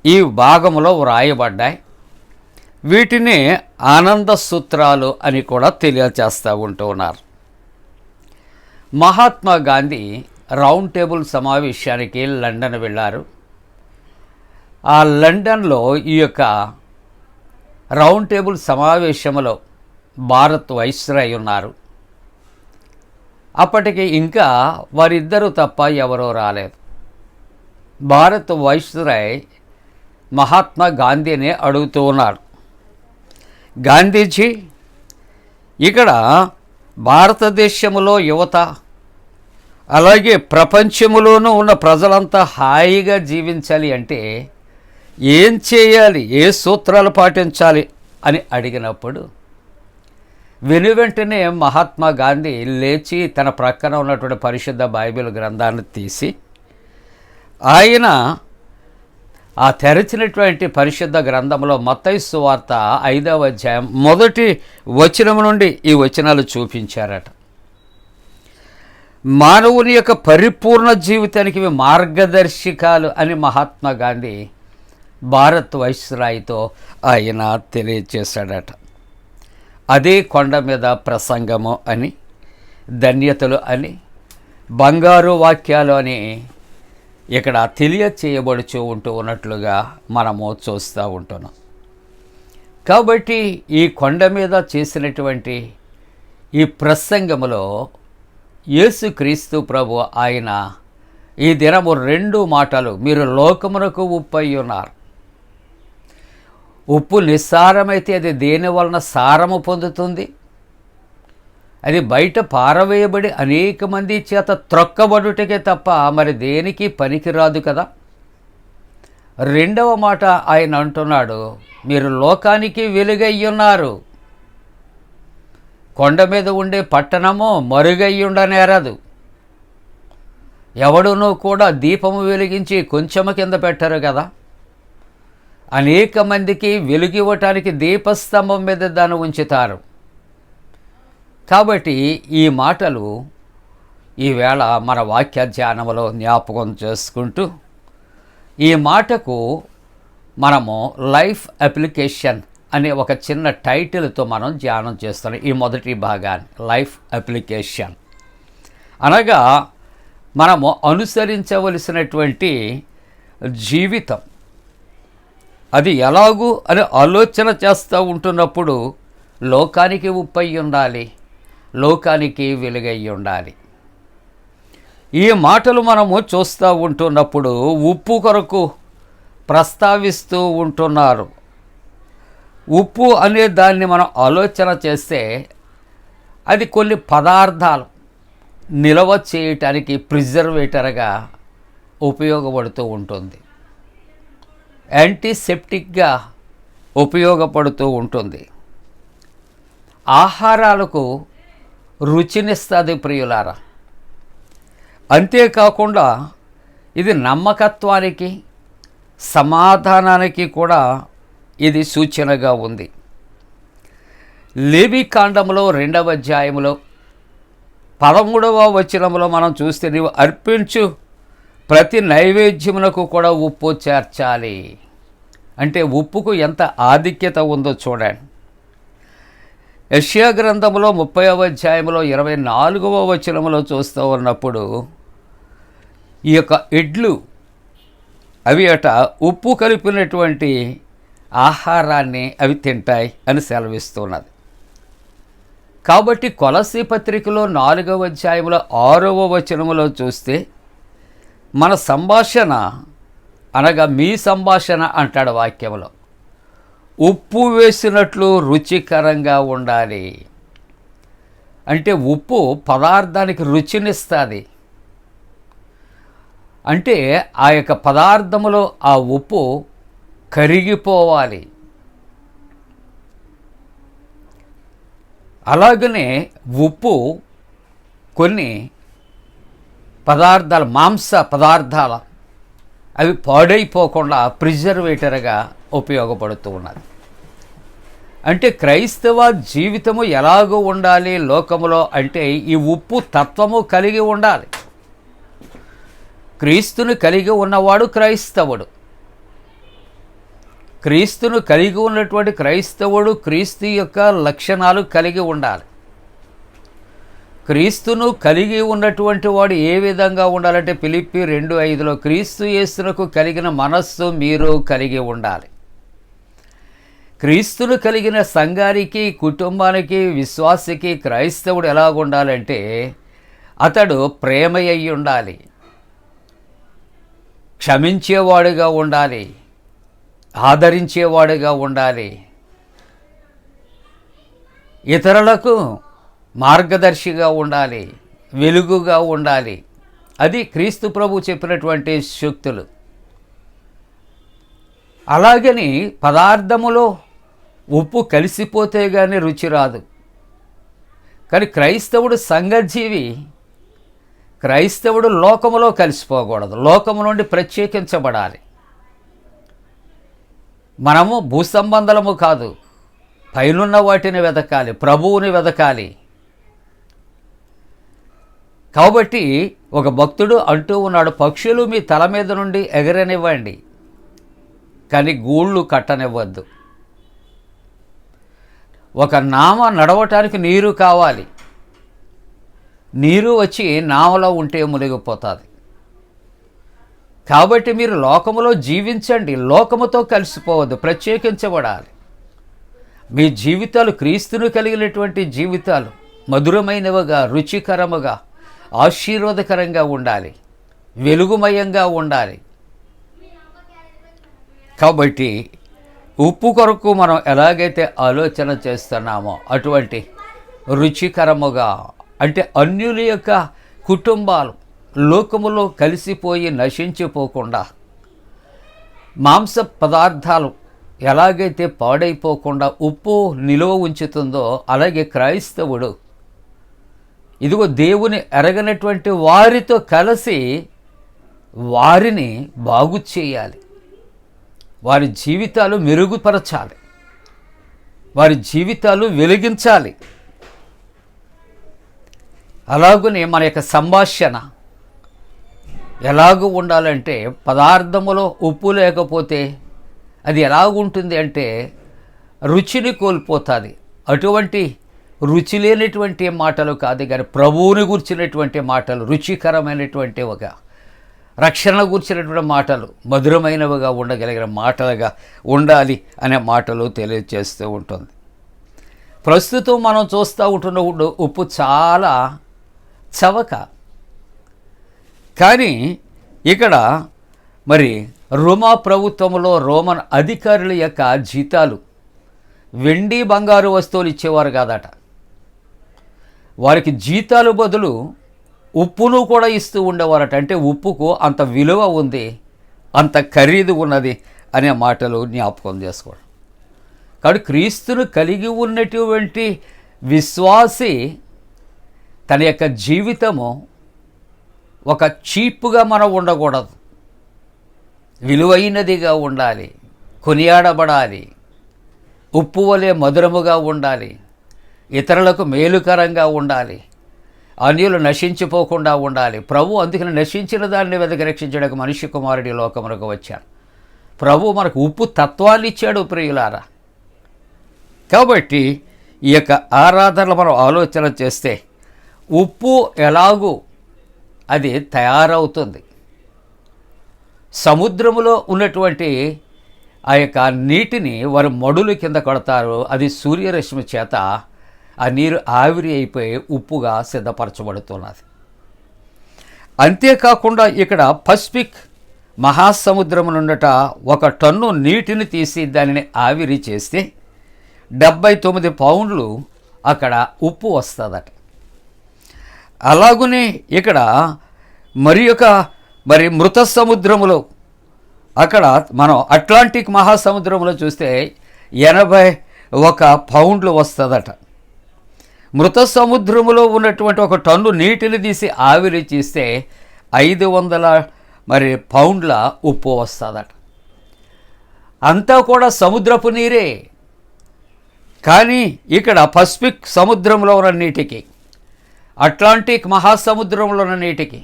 [SPEAKER 1] ఈ భాగంలో వ్రాయబడ్డాయి. వీటిని ఆనంద సూత్రాలు అని కూడా తెలియచేస్తూ ఉంటూ ఉన్నారు. మహాత్మా గాంధీ రౌండ్ టేబుల్ సమావేశానికి లండన్ వెళ్ళారు. ఆ లండన్లో ఈ యొక్క రౌండ్ టేబుల్ సమావేశంలో భారత్ వైస్రాయ్ ఉన్నారు. అప్పటికి ఇంకా వారిద్దరూ తప్ప ఎవరూ రాలేదు. భారత్ వైస్రాయ్ మహాత్మా గాంధీని అడుగుతూ ఉన్నాడు, గాంధీజీ, ఇక్కడ భారతదేశంలో యువత అలాగే ప్రపంచంలోనూ ఉన్న ప్రజలంతా హాయిగా జీవించాలి అంటే ఏం చేయాలి, ఏ సూత్రాలు పాటించాలి అని అడిగినప్పుడు వెనువెంటనే మహాత్మా గాంధీ లేచి తన ప్రక్కన ఉన్నటువంటి పరిశుద్ధ బైబిల్ గ్రంథాన్ని తీసి ఆయన ఆ తెరచినటువంటి పరిశుద్ధ గ్రంథంలో మత్తయి సువార్త 5వ అధ్యాయం 1వ వచనం నుండి ఈ వచనాలు చూపించారట. మానవుని యొక్క పరిపూర్ణ జీవితానికి ఇవి మార్గదర్శకాలు అని మహాత్మా గాంధీ భారత్ వైస్రాయ్తో ఆయన తెలియజేశాడట. అదే కొండ మీద ప్రసంగము అని, ధన్యతలు అని, బంగారు వాక్యాలు అని ఇక్కడ తెలియచేయబడుచూ ఉన్నట్లుగా మనము చూస్తూ ఉంటున్నాం. కాబట్టి ఈ కొండ మీద చేసినటువంటి ఈ ప్రసంగములో యేసుక్రీస్తు ప్రభు ఆయన ఈ దినము 2 మాటలు, మీరు లోకమునకు ఉప్పు అయి ఉన్నారు. ఉప్పు నిస్సారమైతే అది దేని వలన సారము పొందుతుంది? అది బయట పారవేయబడి అనేక మంది చేత త్రొక్కబడుటకే తప్ప మరి దేనికి పనికిరాదు కదా. 2వ మాట ఆయన అంటున్నాడు, మీరు లోకానికి వెలుగయ్యున్నారు. కొండ మీద ఉండే పట్టణము మరుగయ్యుండనేరదు. ఎవడునూ కూడా దీపము వెలిగించి కొంచెము కింద పెట్టరు కదా. అనేక మందికి వెలుగివ్వటానికి దీపస్తంభం మీద దాన్ని ఉంచుతారు. కాబట్టి ఈ మాటలు ఈవేళ మన వాక్య ధ్యానంలో జ్ఞాపకం చేసుకుంటూ ఈ మాటకు మనము లైఫ్ అప్లికేషన్ అనే ఒక చిన్న టైటిల్తో మనం ధ్యానం చేస్తున్నాం. ఈ మొదటి భాగాన్ని లైఫ్ అప్లికేషన్ అనగా మనము అనుసరించవలసినటువంటి జీవితం, అది ఎలాగూ అని ఆలోచన చేస్తూ ఉంటున్నప్పుడు లోకానికి ఉప్పై ఉండాలి, లోకానికి వెలుగై ఉండాలి. ఈ మాటలు మనము చూస్తూ ఉంటున్నప్పుడు ఉప్పు కొరకు ప్రస్తావిస్తూ ఉంటున్నారు. ఉప్పు అనే దాన్ని మనం ఆలోచన చేస్తే అది కొన్ని పదార్థాలు నిల్వ చేయటానికి ప్రిజర్వేటర్గా ఉపయోగపడుతూ ఉంటుంది, యాంటీసెప్టిక్గా ఉపయోగపడుతూ ఉంటుంది, ఆహారాలకు రుచినిస్తుంది ప్రియులారా. అంతేకాకుండా ఇది నమ్మకత్వానికి, సమాధానానికి కూడా ఇది సూచనగా ఉంది. లేవికాండంలో 2వ అధ్యాయంలో 13వ వచనంలో మనం చూస్తే, నీవు అర్పించు ప్రతి నైవేద్యమునకు కూడా ఉప్పు చేర్చాలి. అంటే ఉప్పుకు ఎంత ఆధిక్యత ఉందో చూడండి. యెషయా గ్రంథంలో 30వ అధ్యాయంలో 24వ వచనంలో చూస్తూ ఉన్నప్పుడు ఈ యొక్క ఎడ్లు అవి ఉప్పు కలిపినటువంటి ఆహారాన్ని అవి తింటాయి అని సెలవిస్తున్నది. కాబట్టి కొలస్సీ పత్రికలో 4వ అధ్యాయంలో 6వ వచనంలో చూస్తే మన సంభాషణ అనగా మీ సంభాషణ అంటాడు వాక్యంలో, ఉప్పు వేసినట్లు రుచికరంగా ఉండాలి. అంటే ఉప్పు పదార్థానికి రుచినిస్తుంది. అంటే ఆ యొక్క పదార్థములో ఆ ఉప్పు కరిగిపోవాలి. అలాగనే ఉప్పు కొన్ని పదార్థాలు, మాంస పదార్థాలు అవి పాడైపోకుండా ప్రిజర్వేటర్గా ఉపయోగపడుతూ ఉన్నది. అంటే క్రైస్తవ జీవితము ఎలాగో ఉండాలి లోకములో అంటే ఈ ఉప్పు తత్వము కలిగి ఉండాలి. క్రీస్తును కలిగి ఉన్నవాడు క్రైస్తవుడు. క్రీస్తును కలిగి ఉన్నటువంటి క్రైస్తవుడు క్రీస్తు యొక్క లక్షణాలు కలిగి ఉండాలి. క్రీస్తును కలిగి ఉన్నటువంటి వాడు ఏ విధంగా ఉండాలంటే ఫిలిప్పీ 2:5లో క్రీస్తు యేసునకు కలిగిన మనస్సు మీరు కలిగి ఉండాలి. క్రీస్తును కలిగిన సంఘానికి, కుటుంబానికి, విశ్వాసికి క్రైస్తవుడు ఎలాగ ఉండాలంటే అతడు ప్రేమ అయి ఉండాలి, క్షమించేవాడుగా ఉండాలి, ఆదరించేవాడుగా ఉండాలి, ఇతరులకు మార్గదర్శిగా ఉండాలి, వెలుగుగా ఉండాలి. అది క్రీస్తు ప్రభు చెప్పినటువంటి సూక్తులు. అలాగని పదార్థములో ఉప్పు కలిసిపోతే కానీ రుచి రాదు. కానీ క్రైస్తవుడు సంఘజీవి. క్రైస్తవుడు లోకములో కలిసిపోకూడదు, లోకము నుండి ప్రత్యేకించబడాలి. మనము భూసంబంధము కాదు, పైనున్న వాటిని వెతకాలి, ప్రభువుని వెతకాలి. కాబట్టి ఒక భక్తుడు అంటూ ఉన్నాడు, పక్షులు మీ తల మీద నుండి ఎగరనివ్వండి కానీ గూళ్ళు కట్టనివ్వద్దు. ఒక నామ నడవటానికి నీరు కావాలి, నీరు వచ్చి నామలో ఉంటే మునిగిపోతుంది. కాబట్టి మీరు లోకములో జీవించండి, లోకముతో కలిసిపోవద్దు, ప్రత్యేకించబడాలి. మీ జీవితాలు క్రీస్తును కలిగినటువంటి జీవితాలు మధురమైనవిగా, రుచికరముగా, ఆశీర్వాదకరంగా ఉండాలి, వెలుగుమయంగా ఉండాలి. కాబట్టి ఉప్పు కొరకు మనం ఎలాగైతే ఆలోచన చేస్తున్నామో అటువంటి రుచికరముగా, అంటే అన్యుల యొక్క కుటుంబాలు లోకములో కలిసిపోయి నశించిపోకుండా, మాంస పదార్థాలు ఎలాగైతే పాడైపోకుండా ఉప్పు నిలువ ఉంచుతుందో అలాగే క్రైస్తవుడు ఇదిగో దేవుని ఎరగనటువంటి వారితో కలిసి వారిని బాగు చేయాలి, వారి జీవితాలు మెరుగుపరచాలి, వారి జీవితాలు వెలిగించాలి. అలాగనే మన యొక్క సంభాషణ ఎలాగూ ఉండాలంటే పదార్థములో ఉప్పు లేకపోతే అది ఎలాగుంటుంది అంటే రుచిని కోల్పోతుంది. అటువంటి రుచి లేనటువంటి మాటలు కాదు కానీ ప్రభువుని గుర్చినటువంటి మాటలు, రుచికరమైనటువంటి ఒక రక్షణ గుర్చినటువంటి మాటలు, మధురమైనవిగా ఉండగలిగిన మాటలుగా ఉండాలి అనే మాటలు తెలియజేస్తూ ఉంటుంది. ప్రస్తుతం మనం చూస్తూ ఉంటున్న ఉప్పు చాలా చవక. కానీ ఇక్కడ మరి రోమా ప్రభుత్వంలో రోమన్ అధికారుల యొక్క జీతాలు వెండి బంగారు వస్తువులు ఇచ్చేవారు కాదట. వారికి జీతాలు బదులు ఉప్పును కూడా ఇస్తూ ఉండేవారట. అంటే ఉప్పుకు అంత విలువ ఉంది, అంత ఖరీదు ఉన్నది అనే మాటలు జ్ఞాపకం చేసుకోవడం. కాబట్టి క్రీస్తును కలిగి ఉన్నటువంటి విశ్వాసి తన యొక్క జీవితము ఒక చీప్గా మనం ఉండకూడదు, విలువైనదిగా ఉండాలి, కొనియాడబడాలి, ఉప్పు వలె మధురముగా ఉండాలి, ఇతరులకు మేలుకరంగా ఉండాలి, అన్యులు నశించిపోకుండా ఉండాలి. ప్రభు అందుకని నశించిన దాన్ని వెదకి రక్షించడానికి మనిషి కుమారుడి లోకమునకు వచ్చాడు. ప్రభు మనకు ఉప్పు తత్వాన్ని ఇచ్చాడు ప్రియులారా. కాబట్టి ఈ యొక్క ఆరాధనలు మనం ఆలోచన చేస్తే ఉప్పు ఎలాగూ అది తయారవుతుంది. సముద్రములో ఉన్నటువంటి ఆ యొక్క నీటిని వారు మడుల కింద కొడతారు. అది సూర్యరశ్మి చేత ఆ నీరు ఆవిరి అయిపోయి ఉప్పుగా సిద్ధపరచబడుతున్నది. అంతేకాకుండా ఇక్కడ పసిఫిక్ మహాసముద్రం నుండట 1 టన్ను నీటిని తీసి దానిని ఆవిరి చేస్తే 79 పౌండ్లు అక్కడ ఉప్పు వస్తుందట. అలాగునే ఇక్కడ మరి మృత సముద్రములో అక్కడ మనం అట్లాంటిక్ మహాసముద్రంలో చూస్తే 81 పౌండ్లు వస్తుందట. మృత సముద్రములో ఉన్నటువంటి 1 టన్ను నీటిని తీసి ఆవిరి చేస్తే 500 పౌండ్ల ఉప్పు వస్తుందట. అంతా కూడా సముద్రపు నీరే. కానీ ఇక్కడ పసిఫిక్ సముద్రంలో ఉన్న నీటికి, అట్లాంటిక్ మహాసముద్రంలో ఉన్న నీటికి,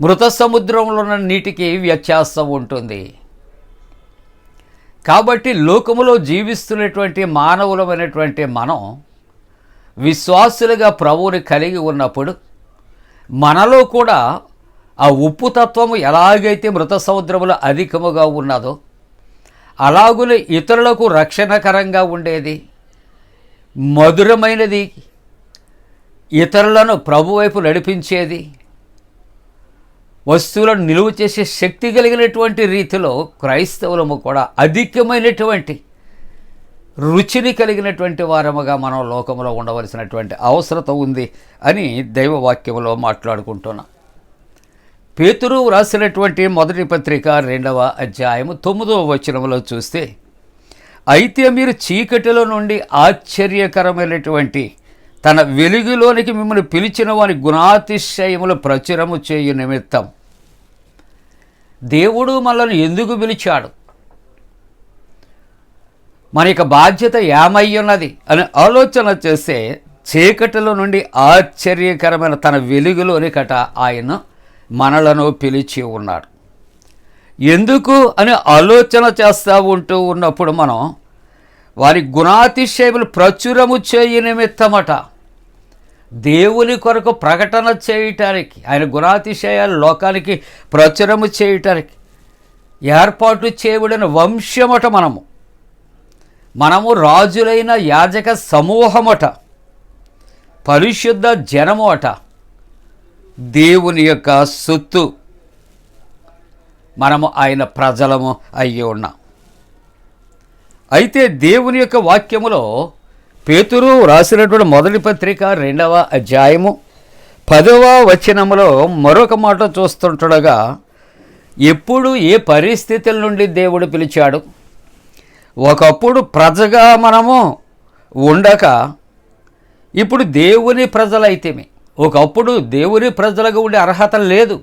[SPEAKER 1] మృత సముద్రంలో ఉన్న నీటికి వ్యత్యాసం ఉంటుంది. కాబట్టి లోకములో జీవిస్తున్నటువంటి మానవులమైనటువంటి మనం విశ్వాసులుగా ప్రభువుని కలిగి ఉన్నప్పుడు మనలో కూడా ఆ ఉప్పు తత్వము ఎలాగైతే మృత సముద్రములో అధికముగా ఉన్నదో అలాగునే ఇతరులకు రక్షణకరంగా ఉండేది, మధురమైనది, ఇతరులను ప్రభు వైపు నడిపించేది, వస్తువులను నిలువ చేసే శక్తి కలిగినటువంటి రీతిలో క్రైస్తవులము కూడా అధికమైనటువంటి రుచిని కలిగినటువంటి వారముగా మనం లోకంలో ఉండవలసినటువంటి అవసరత ఉంది అని దైవవాక్యంలో మాట్లాడుకుంటున్నాం. పేతురు రాసినటువంటి మొదటి పత్రిక 2వ అధ్యాయము 9వ వచనంలో చూస్తే, అయితే మీరు చీకటిలో నుండి ఆశ్చర్యకరమైనటువంటి తన వెలుగులోనికి మిమ్మల్ని పిలిచిన వారి గుణాతిశయములు ప్రచురము చేయు నిమిత్తం. దేవుడు మనల్ని ఎందుకు పిలిచాడు, మన యొక్క బాధ్యత ఏమయ్యున్నది అని ఆలోచన చేస్తే చీకటిలో నుండి ఆశ్చర్యకరమైన తన వెలుగులోనికట ఆయన మనలను పిలిచి ఉన్నాడు. ఎందుకు అని ఆలోచన చేస్తూ ఉన్నప్పుడు మనం వారి గుణాతిశయములు ప్రచురము చేయ నిమిత్తమట, దేవుని కొరకు ప్రకటన చేయటానికి, ఆయన గుణాతిశయాలు లోకానికి ప్రచురము చేయటానికి ఏర్పాటు చేయబడిన వంశమట. మనము రాజులైన యాజక సమూహమట, పరిశుద్ధ జనము అట, దేవుని యొక్క సొత్తు, మనము ఆయన ప్రజలము అయ్యి ఉన్నాం. అయితే దేవుని యొక్క వాక్యములో పేతురు రాసినటువంటి మొదటి పత్రిక 2వ అధ్యాయము 10వ వచనములో మరొక మాట చూస్తుండగా, ఎప్పుడు ఏ పరిస్థితుల నుండి దేవుడు పిలిచాడు, ఒకప్పుడు ప్రజగా మనము ఉండక ఇప్పుడు దేవుని ప్రజలైతేమి, ఒకప్పుడు దేవుని ప్రజలుగా ఉండే అర్హత లేదు.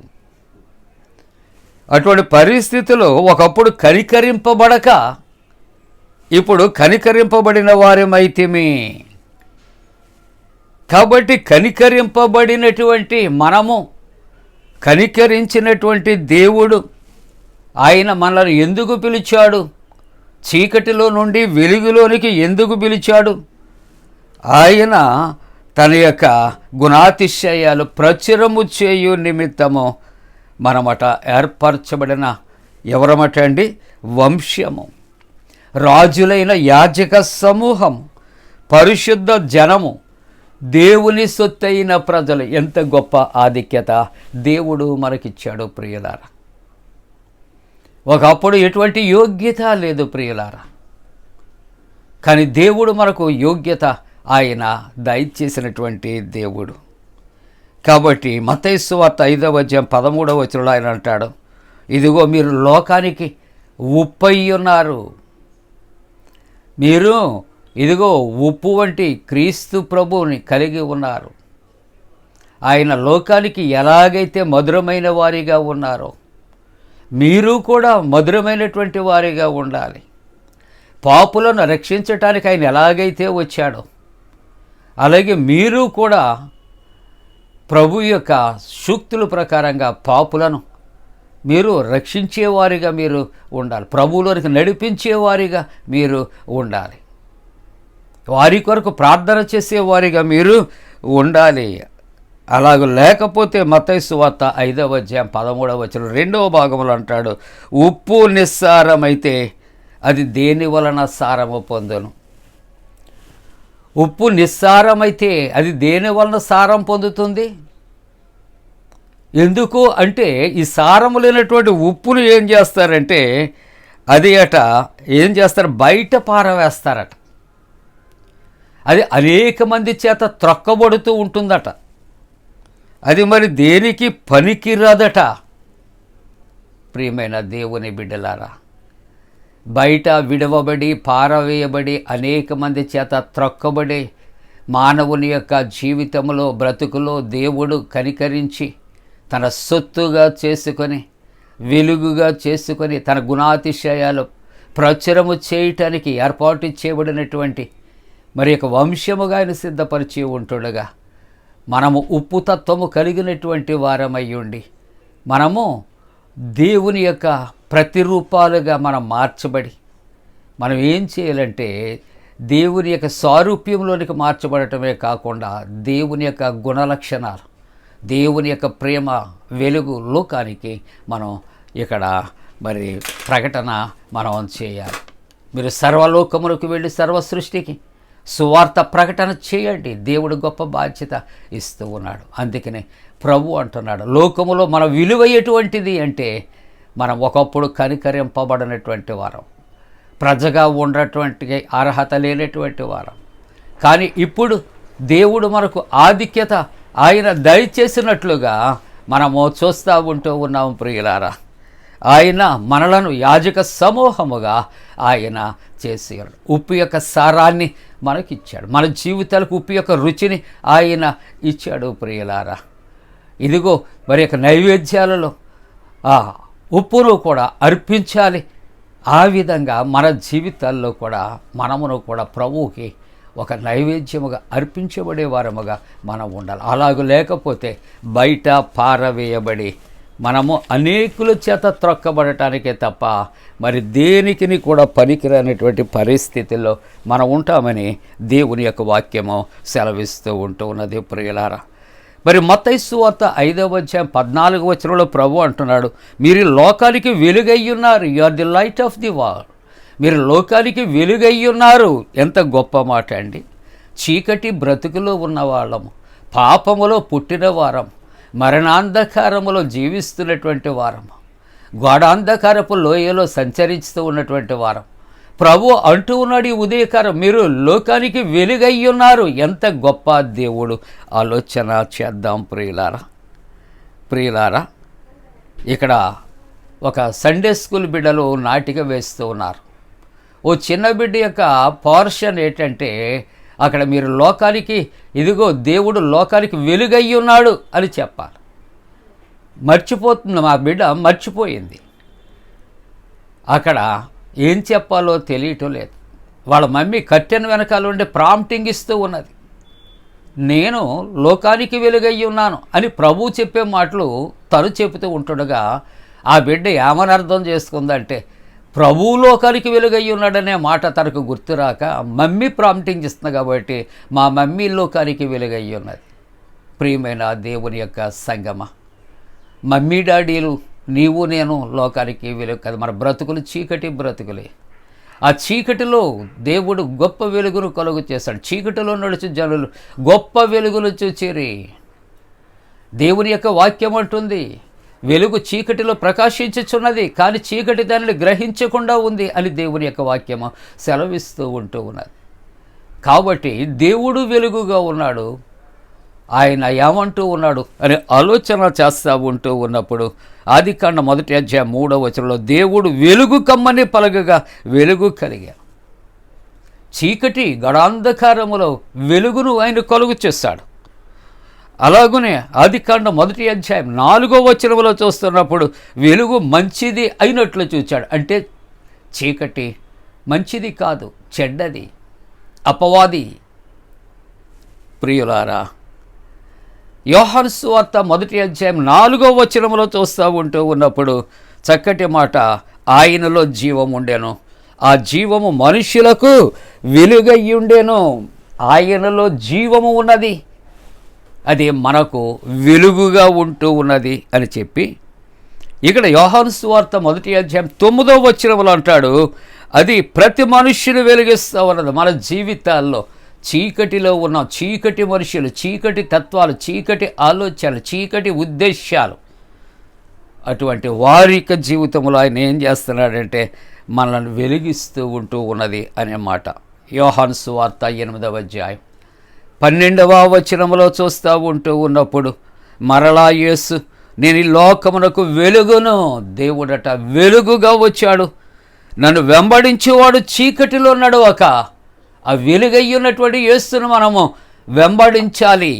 [SPEAKER 1] అటువంటి పరిస్థితుల్లో ఒకప్పుడు కనికరింపబడక ఇప్పుడు కనికరింపబడిన వారమైతేమి. కాబట్టి కనికరింపబడినటువంటి మనము, కనికరించినటువంటి దేవుడు ఆయన మనల్ని ఎందుకు పిలిచాడు, చీకటిలో నుండి వెలుగులోనికి ఎందుకు పిలిచాడు, ఆయన తన యొక్క గుణాతిశయాలు ప్రచురము చేయు నిమిత్తము మనమట ఏర్పరచబడిన ఎవరమట అండి, వంశము, రాజులైన యాజక సమూహం, పరిశుద్ధ జనము, దేవుని సొత్తైన ప్రజలు. ఎంత గొప్ప ఆధిక్యత దేవుడు మనకిచ్చాడు ప్రియులారా. ఒకప్పుడు ఎటువంటి యోగ్యత లేదు ప్రియులారా. కానీ దేవుడు మనకు యోగ్యత ఆయన దయచేసినటువంటి దేవుడు. కాబట్టి మత్తయి సువార్త 5:13 ఆయన అంటాడు, ఇదిగో మీరు లోకానికి ఉప్పై ఉన్నారు. మీరు ఇదిగో ఉప్పు వంటి క్రీస్తు ప్రభువుని కలిగి ఉన్నారు. ఆయన లోకానికి ఎలాగైతే మధురమైన వారిగా ఉన్నారో మీరు కూడా మధురమైనటువంటి వారిగా ఉండాలి. పాపులను రక్షించటానికి ఆయన ఎలాగైతే వచ్చాడో అలాగే మీరు కూడా ప్రభు యొక్క సూక్తుల ప్రకారంగా పాపులను మీరు రక్షించేవారిగా మీరు ఉండాలి. ప్రభువులోనికి నడిపించేవారిగా మీరు ఉండాలి. వారి కొరకు ప్రార్థన చేసేవారిగా మీరు ఉండాలి. అలాగ లేకపోతే మత్తయి సువార్త 5:13 రెండవ భాగంలో అంటాడు, ఉప్పు నిస్సారమైతే అది దేని వలన సారము పొందును. ఉప్పు నిస్సారమైతే అది దేని వలన సారం పొందుతుంది? ఎందుకు అంటే ఈ సారము లేనటువంటి ఉప్పును ఏం చేస్తారంటే అది ఏం చేస్తారు, బయట పారవేస్తారట. అది అనేక మంది చేత త్రొక్కబడుతూ ఉంటుందట. అది మరి దేనికి పనికిరాదట. ప్రియమైన దేవుని బిడ్డలారా, బయట విడవబడి పారవేయబడి అనేక మంది చేత త్రొక్కబడి మానవుని యొక్క జీవితంలో బ్రతుకులో దేవుడు కనికరించి తన సొత్తుగా చేసుకొని వెలుగుగా చేసుకొని తన గుణాతిశయాలు ప్రచురము చేయటానికి ఏర్పాటు చేయబడినటువంటి మరి యొక్క వంశముగా ఆయన సిద్ధపరిచి ఉంటుండగా మనము ఉప్పు తత్వము కలిగినటువంటి వారమై ఉండి మనము దేవుని యొక్క ప్రతిరూపాలుగా మనం మార్చబడి మనం ఏం చేయాలంటే దేవుని యొక్క సారూప్యంలోనికి మార్చబడటమే కాకుండా దేవుని యొక్క గుణలక్షణాలు, దేవుని యొక్క ప్రేమ, వెలుగు లోకానికి మనం ఇక్కడ మరి ప్రకటన మనం చేయాలి. మీరు సర్వలోకములకు వెళ్ళి సర్వ సృష్టికి సువార్త ప్రకటన చేయండి. దేవుడు గొప్ప బాధ్యత ఇస్తూ ఉన్నాడు. అందుకనే ప్రభు అంటున్నాడు, లోకములో మన విలువ ఎటువంటిది అంటే మనం ఒకప్పుడు కనికరింపబడినటువంటి వారం, ప్రజగా ఉండటువంటి అర్హత లేనటువంటి వారం. కానీ ఇప్పుడు దేవుడు మనకు ఆధిక్యత ఆయన దయచేసినట్లుగా మనము చూస్తూ ఉంటూ ఉన్నాము ప్రియులారా. ఆయన మనలను యాజక సమూహముగా ఆయన చేసాడు. ఉప్పు యొక్క సారాన్ని మనకిచ్చాడు. మన జీవితాలకు ఉప్పు యొక్క రుచిని ఆయన ఇచ్చాడు ప్రియులారా. ఇదిగో మరి యొక్క నైవేద్యాలలో ఆ ఉప్పును కూడా అర్పించాలి. ఆ విధంగా మన జీవితాల్లో కూడా మనమును కూడా ప్రభువుకి ఒక నైవేద్యముగా అర్పించబడే వారముగా మనం ఉండాలి. అలాగూ లేకపోతే బయట పారవేయబడి మనము అనేకుల చేత త్రొక్కబడటానికే తప్ప మరి దేనికిని కూడా పనికిరానటువంటి పరిస్థితుల్లో మనం ఉంటామని దేవుని యొక్క వాక్యము సెలవిస్తూ ఉంటూ ఉన్నది ప్రియులారా. మరి మత్తయి సువార్త 5:14 ప్రభు అంటున్నాడు, మీరు లోకానికి వెలుగయ్యున్నారు. You are the light of the world. మీరు లోకానికి వెలుగయ్యున్నారు. ఎంత గొప్ప మాట అండి. చీకటి బ్రతుకులో ఉన్నవాళ్ళము, పాపములో పుట్టిన వారం, మరణాంధకారములో జీవిస్తున్నటువంటి వారం, గోడాంధకారపు లోయలో సంచరిస్తూ ఉన్నటువంటి వారం. ప్రభు అంటూ ఉన్నాడు ఈ ఉదయకారం, మీరు లోకానికి వెలుగయ్యున్నారు. ఎంత గొప్ప దేవుడు. ఆలోచన చేద్దాం ప్రియులారా. ఇక్కడ ఒక సండే స్కూల్ బిడ్డలు నాటిక వేస్తూ ఉన్నారు. ఓ చిన్న బిడ్డ యొక్క పోర్షన్ ఏంటంటే అక్కడ మీరు లోకానికి ఇదిగో దేవుడు లోకానికి వెలుగయ్యి ఉన్నాడు అని చెప్పాలి. మర్చిపోతుంది మా బిడ్డ, మర్చిపోయింది. అక్కడ ఏం చెప్పాలో తెలియటం లేదు. వాళ్ళ మమ్మీ కట్టెను వెనకాల ఉండి ప్రాంప్టింగ్ ఇస్తూ ఉన్నది. నేను లోకానికి వెలుగయ్యి ఉన్నాను అని ప్రభువు చెప్పే మాటలు తను చెబుతూ ఉంటుండగా ఆ బిడ్డ ఏమని అర్థం చేసుకుందంటే ప్రభువు లోకానికి వెలుగయ్యి ఉన్నాడనే మాట తనకు గుర్తురాక మమ్మీ ప్రాంప్టింగ్ ఇస్తుంది కాబట్టి మా మమ్మీ లోకానికి వెలుగయ్యి ఉన్నది. ప్రియమైన దేవుని యొక్క సంగమ, మమ్మీ డాడీలు నీవు నేను లోకానికి వెలుగు కదా. మన బ్రతుకులు చీకటి బ్రతుకులే. ఆ చీకటిలో దేవుడు గొప్ప వెలుగును కలుగు చేశాడు. చీకటిలో నడుచు జనులు గొప్ప వెలుగును చూచిరి. దేవుని యొక్క వాక్యం అంటుంది, వెలుగు చీకటిలో ప్రకాశించుచున్నది, కానీ చీకటి దానిని గ్రహించకుండా ఉంది అని దేవుని యొక్క వాక్యము సెలవిస్తూ ఉంటూ ఉన్నది. కాబట్టి దేవుడు వెలుగుగా ఉన్నాడు, ఆయన ఏమంటూ ఉన్నాడు అని ఆలోచన చేస్తూ ఉంటూ ఉన్నప్పుడు ఆదికాండం 1:3 దేవుడు వెలుగు కమ్మని పలకగా వెలుగు కలిగా. చీకటి గడాంధకారములో వెలుగును ఆయన కలుగు చేస్తాడు. అలాగనే ఆదికాండం 1:4 చూస్తున్నప్పుడు వెలుగు మంచిది అయినట్లు చూచాడు. అంటే చీకటి మంచిది కాదు, చెడ్డది, అపవాది. ప్రియులారా, యోహాను సువార్త 1:4 చూస్తూ ఉంటూ ఉన్నప్పుడు చక్కటి మాట, ఆయనలో జీవం ఉండెను, ఆ జీవము మనుష్యులకు వెలుగయ్యుండెను. ఆయనలో జీవము ఉన్నది, అది మనకు వెలుగుగా ఉంటూ ఉన్నది అని చెప్పి ఇక్కడ యోహాను సువార్త 1:9 అంటాడు, అది ప్రతి మనుష్యుని వెలిగిస్తూ ఉన్నది. మన జీవితాల్లో చీకటిలో ఉన్న చీకటి మనుషులు, చీకటి తత్వాలు, చీకటి ఆలోచనలు, చీకటి ఉద్దేశాలు, అటువంటి వారి యొక్క జీవితంలో ఆయన ఏం చేస్తున్నాడంటే మనల్ని వెలిగిస్తూ ఉంటూ ఉన్నది అనే మాట. యోహాను సువార్త 8:12 చూస్తూ ఉంటూ ఉన్నప్పుడు మరలా యేసు, నేను ఈ లోకమునకు వెలుగును, దేవుడట వెలుగుగా వచ్చాడు, నన్ను వెంబడించేవాడు చీకటిలో నడవక ఆ వెలుగయ్యున్నటువంటి యేసును మనము వెంబడించాలి.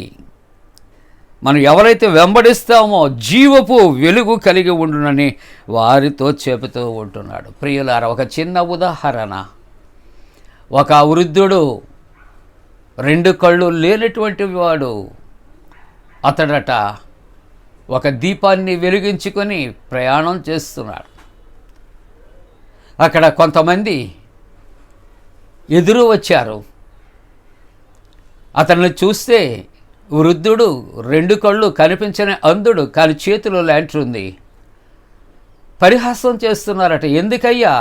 [SPEAKER 1] మనం ఎవరైతే వెంబడిస్తామో జీవపు వెలుగు కలిగి ఉండునని వారితో చెబుతూ ఉంటున్నాడు. ప్రియులారా, ఒక చిన్న ఉదాహరణ. ఒక వృద్ధుడు 2 కళ్ళు లేనటువంటి వాడు, అతడట ఒక దీపాన్ని వెలిగించుకొని ప్రయాణం చేస్తున్నాడు. అక్కడ కొంతమంది ఎదురు వచ్చారు. అతన్ని చూస్తే వృద్ధుడు 2 కళ్ళు కనిపించని అంధుడు, కానీ చేతిలో ల్యాంటర్ ఉంది. పరిహాసం చేస్తున్నారట, ఎందుకయ్యా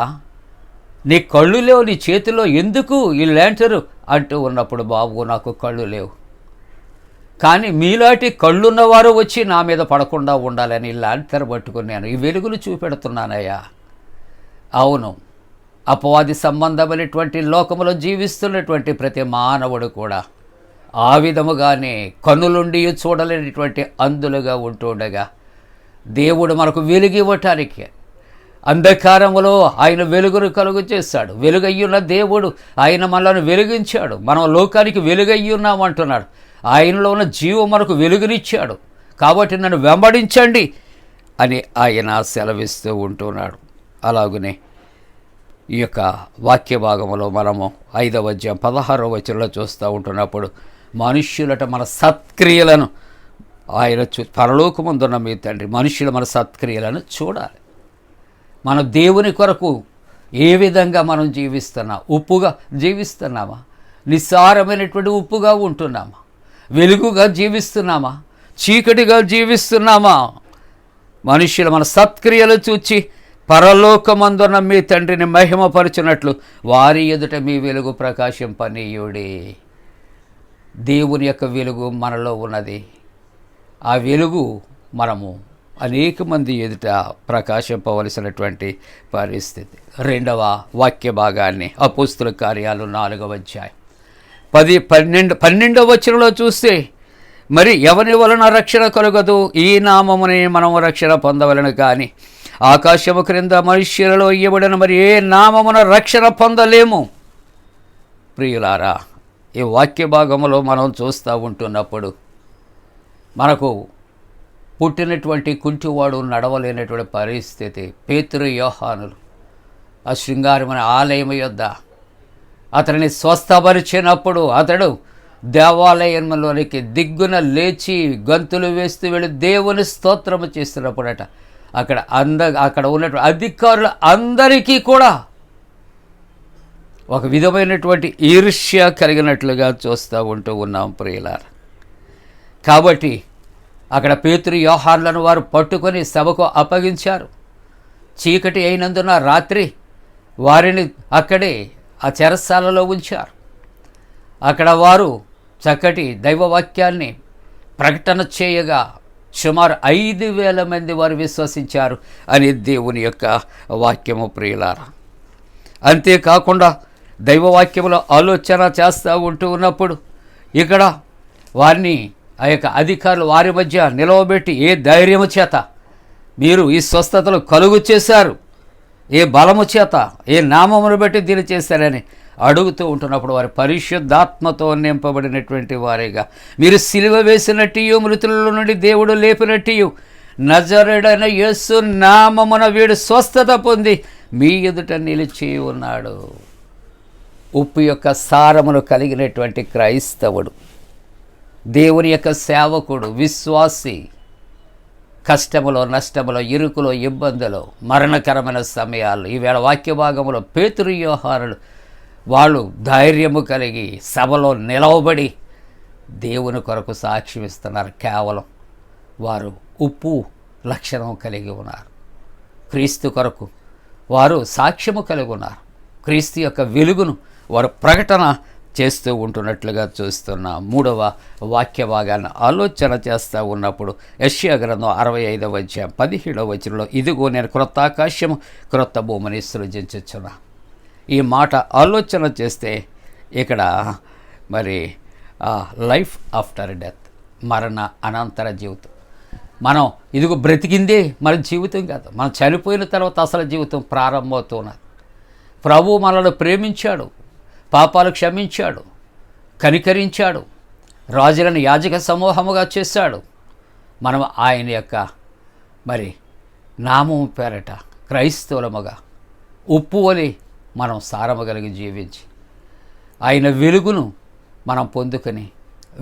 [SPEAKER 1] నీ కళ్ళు లేవు, నీ చేతిలో ఎందుకు ఈ ల్యాంటరు అంటూ ఉన్నప్పుడు, బాబు నాకు కళ్ళు లేవు, కానీ మీలాంటి కళ్ళున్నవారు వచ్చి నా మీద పడకుండా ఉండాలని ల్యాంటర్ పట్టుకున్నాను, ఈ వెలుగులు చూపెడుతున్నానయ్యా. అవును, అపవాది సంబంధమైనటువంటి లోకములో జీవిస్తున్నటువంటి ప్రతి మానవుడు కూడా ఆ విధముగానే కన్నులుండి చూడలేనటువంటి అంధులుగా ఉంటుండగా దేవుడు మనకు వెలుగు ఇవ్వటానికి అంధకారములో ఆయన వెలుగును కలుగు చేశాడు. వెలుగయ్యున్న దేవుడు ఆయన మనల్ని వెలిగించాడు. మనం లోకానికి వెలుగయ్యున్నామంటున్నాడు. ఆయనలో ఉన్న జీవం మనకు వెలుగునిచ్చాడు. కాబట్టి నన్ను వెంబడించండి అని ఆయన సెలవిస్తూ ఉంటున్నాడు. అలాగనే ఈ యొక్క వాక్య భాగంలో మనము 5:16 చూస్తూ ఉంటున్నప్పుడు మనుష్యులట మన సత్క్రియలను ఆయన పరలోకమందున్న మీ తండ్రి మనుష్యులు మన సత్క్రియలను చూడాలి. మన దేవుని కొరకు ఏ విధంగా మనం జీవిస్తున్నాం? ఉప్పుగా జీవిస్తున్నామా? నిస్సారమైనటువంటి ఉప్పుగా ఉంటున్నామా? వెలుగుగా జీవిస్తున్నామా? చీకటిగా జీవిస్తున్నామా? మనుష్యులు మన సత్క్రియలు చూచి పరలోకమందున్న మీ తండ్రిని మహిమపరచునట్లు వారి ఎదుట మీ వెలుగు ప్రకాశింపనీయుడి. దేవుని యొక్క వెలుగు మనలో ఉన్నది. ఆ వెలుగు మనము అనేక మంది ఎదుట ప్రకాశింపవలసినటువంటి పరిస్థితి. 2వ వాక్య భాగాన్ని అపోస్తుల కార్యాలు 4:10-12 చూస్తే, మరి ఎవని వలన రక్షణ కలుగదు? ఈ నామముని మనము రక్షణ పొందవలను, కానీ ఆకాశము క్రింద మనుష్యులలో ఇవ్వబడిన మరి ఏ నామమున రక్షణ పొందలేము. ప్రియులారా, ఈ వాక్య భాగంలో మనం చూస్తూ ఉంటున్నప్పుడు మనకు పుట్టినటువంటి కుంటివాడు నడవలేనటువంటి పరిస్థితి. పేతురు యోహానులు ఆ శృంగారమైన ఆలయం యొద్ద అతనిని స్వస్థపరిచినప్పుడు అతడు దేవాలయంలోనికి దిగ్గున లేచి గంతులు వేస్తూ వెళ్ళి దేవుని స్తోత్రము చేస్తున్నప్పుడట అక్కడ ఉన్నటువంటి అధికారులు అందరికీ కూడా ఒక విధమైనటువంటి ఈర్ష్య కలిగినట్లుగా చూస్తూ ఉంటూ ఉన్నాం ప్రియులారా. కాబట్టి అక్కడ పేతురు యోహానులను వారు పట్టుకొని సభకు అప్పగించారు. చీకటి అయినందున రాత్రి వారిని అక్కడే ఆ చెరసాలలో ఉంచారు. అక్కడ వారు చక్కటి దైవవాక్యాన్ని ప్రకటన చేయగా సుమారు 5,000 మంది వారు విశ్వసించారు అని దేవుని యొక్క వాక్యము ప్రియులారా. అంతేకాకుండా దైవవాక్యములో ఆలోచన చేస్తూ ఉన్నప్పుడు ఇక్కడ వారిని ఆ యొక్క అధికారులు వారి మధ్య నిలవబెట్టి ఏ ధైర్యము చేత మీరు ఈ స్వస్థతలు కలుగు చేశారు, ఏ బలము చేత, ఏ నామమును బట్టి దీన్ని చేశారని అడుగుతూ ఉంటున్నప్పుడు వారి పరిశుద్ధాత్మతో నింపబడినటువంటి వారిగా మీరు సిలువ వేసినట్టు మృతుల నుండి దేవుడు లేపినట్టు నజరేయుడైన యేసు నామమున వీడు స్వస్థత పొంది మీ ఎదుట నిలిచి ఉన్నాడు. ఉప్పు యొక్క సారమును కలిగినటువంటి క్రైస్తవుడు, దేవుని యొక్క సేవకుడు, విశ్వాసి కష్టములో, నష్టములో, ఇరుకులో, ఇబ్బందులో, మరణకరమైన సమయాల్లో ఈవేళ వాక్య భాగంలో పేతురు, యోహానులు వాళ్ళు ధైర్యము కలిగి సభలో నిలవబడి దేవుని కొరకు సాక్ష్యం ఇస్తున్నారు. కేవలం వారు ఉప్పు లక్షణం కలిగి ఉన్నారు. క్రీస్తు కొరకు వారు సాక్ష్యము కలిగి ఉన్నారు. క్రీస్తు యొక్క వెలుగును వారు ప్రకటన చేస్తూ ఉంటున్నట్లుగా చూస్తున్న మూడవ వాక్య భాగాన్ని ఆలోచన చేస్తూ ఉన్నప్పుడు యెషయా గ్రంథం 65వ అధ్యాయం 17వ వచనంలో ఇదిగో నేను క్రొత్త ఆకాశము క్రొత్త భూమిని సృజించుచున్నా. ఈ మాట ఆలోచన చేస్తే ఇక్కడ మరి లైఫ్ ఆఫ్టర్ డెత్, మరణ అనంతర జీవితం. మనం ఇదిగో బ్రతికిందే మన జీవితం కాదు, మనం చనిపోయిన తర్వాత అసలు జీవితం ప్రారంభమవుతున్నది. ప్రభు మనల్ని ప్రేమించాడు, పాపాలు క్షమించాడు, కనికరించాడు, రాజులను యాజక సమూహముగా చేశాడు. మనం ఆయన యొక్క మరి నామము పేరట క్రైస్తవులముగా ఉప్పు వలె మనం సారము కలిగి జీవించి ఆయన వెలుగును మనం పొందుకొని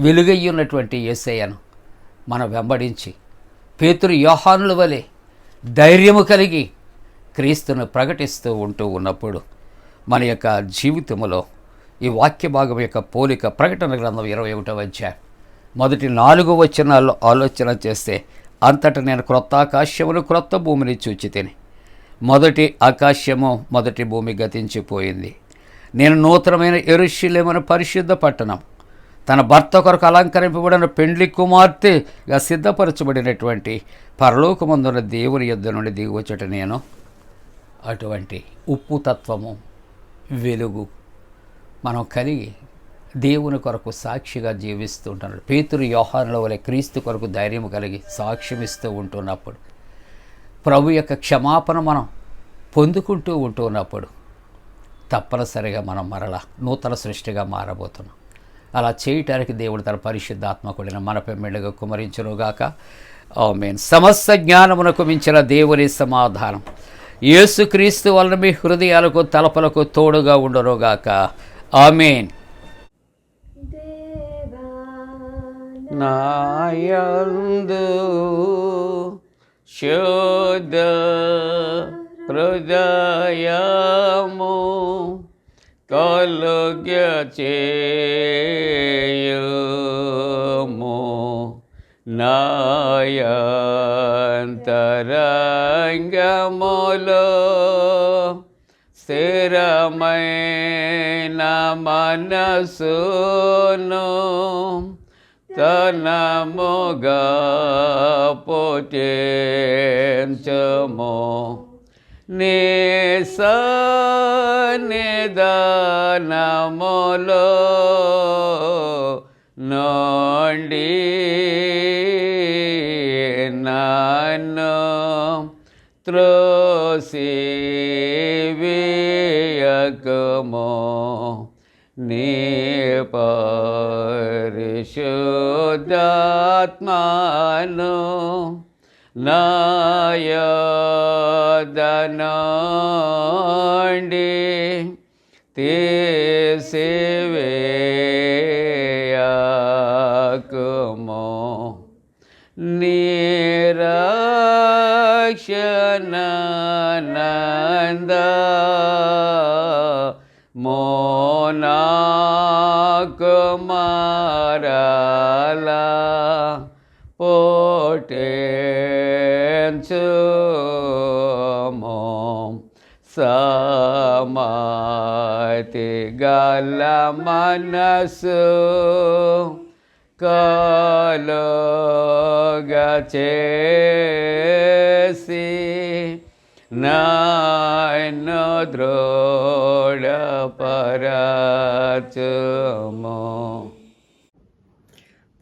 [SPEAKER 1] వెలుగయ్యి ఉన్నటువంటి యేసయ్యను మనం వెంబడించి పేతురు, యోహానుల వలె ధైర్యము కలిగి క్రీస్తును ప్రకటిస్తూ ఉన్నప్పుడు మన యొక్క జీవితంలో ఈ వాక్య భాగం యొక్క పోలిక ప్రకటన గ్రంథం 21వ అధ్యాయం మొదటి 4 వచనాల్లో ఆలోచన చేస్తే అంతటా నేను క్రొత్త ఆకాశమును క్రొత్త భూమిని చూచితిని. మొదటి ఆకాశము మొదటి భూమి గతించిపోయింది. నేను నూతనమైన యెరూషలేము పరిశుద్ధ పట్టణం తన భర్త కొరకు అలంకరింపబడిన పెండ్లి కుమార్తెగా సిద్ధపరచబడినటువంటి పరలోకమందున దేవుని యొద్ద నుండి దిగువచ్చట నేను అటువంటి ఉప్పు తత్వము, వెలుగు మనం కలిగి దేవుని కొరకు సాక్షిగా జీవిస్తుంటున్నాడు. పేతురు, యోహానుల వలె క్రీస్తు కొరకు ధైర్యం కలిగి సాక్ష్యం ఇస్తూ ఉంటున్నప్పుడు, ప్రభు యొక్క క్షమాపణ మనం పొందుకుంటూ ఉంటున్నప్పుడు తప్పనిసరిగా మనం మరలా నూతన సృష్టిగా మారబోతున్నాం. అలా చేయటానికి దేవుడు తన పరిశుద్ధాత్మకుడిన మనపై మెండుగా కుమరించునుగాక. ఆమేన్. సమస్త జ్ఞానమునకు మించిన దేవుని సమాధానం యేసుక్రీస్తు వలన మీ హృదయాలకు తలపులకు తోడుగా ఉండునుగాక. ఆమేన్. నాయందు శుద్ధ హృదయము కలుగచేయుము, నాయంతరంగములో స్థిరమైన మనసును తనముగా పుట్టించుము, నీ సన్నిధానములో నుండి నన్ను త్రోసివేయకుము, నీ పరిశుద్ధాత్మను నా యొద్ద నుండి తీసివేయకుము, నిరక్షణానంద మోనాకు మారలా పుట్టించుము, సమాతి గల మనసు కలుగ చేసి నన్ను దృఢపరచుము.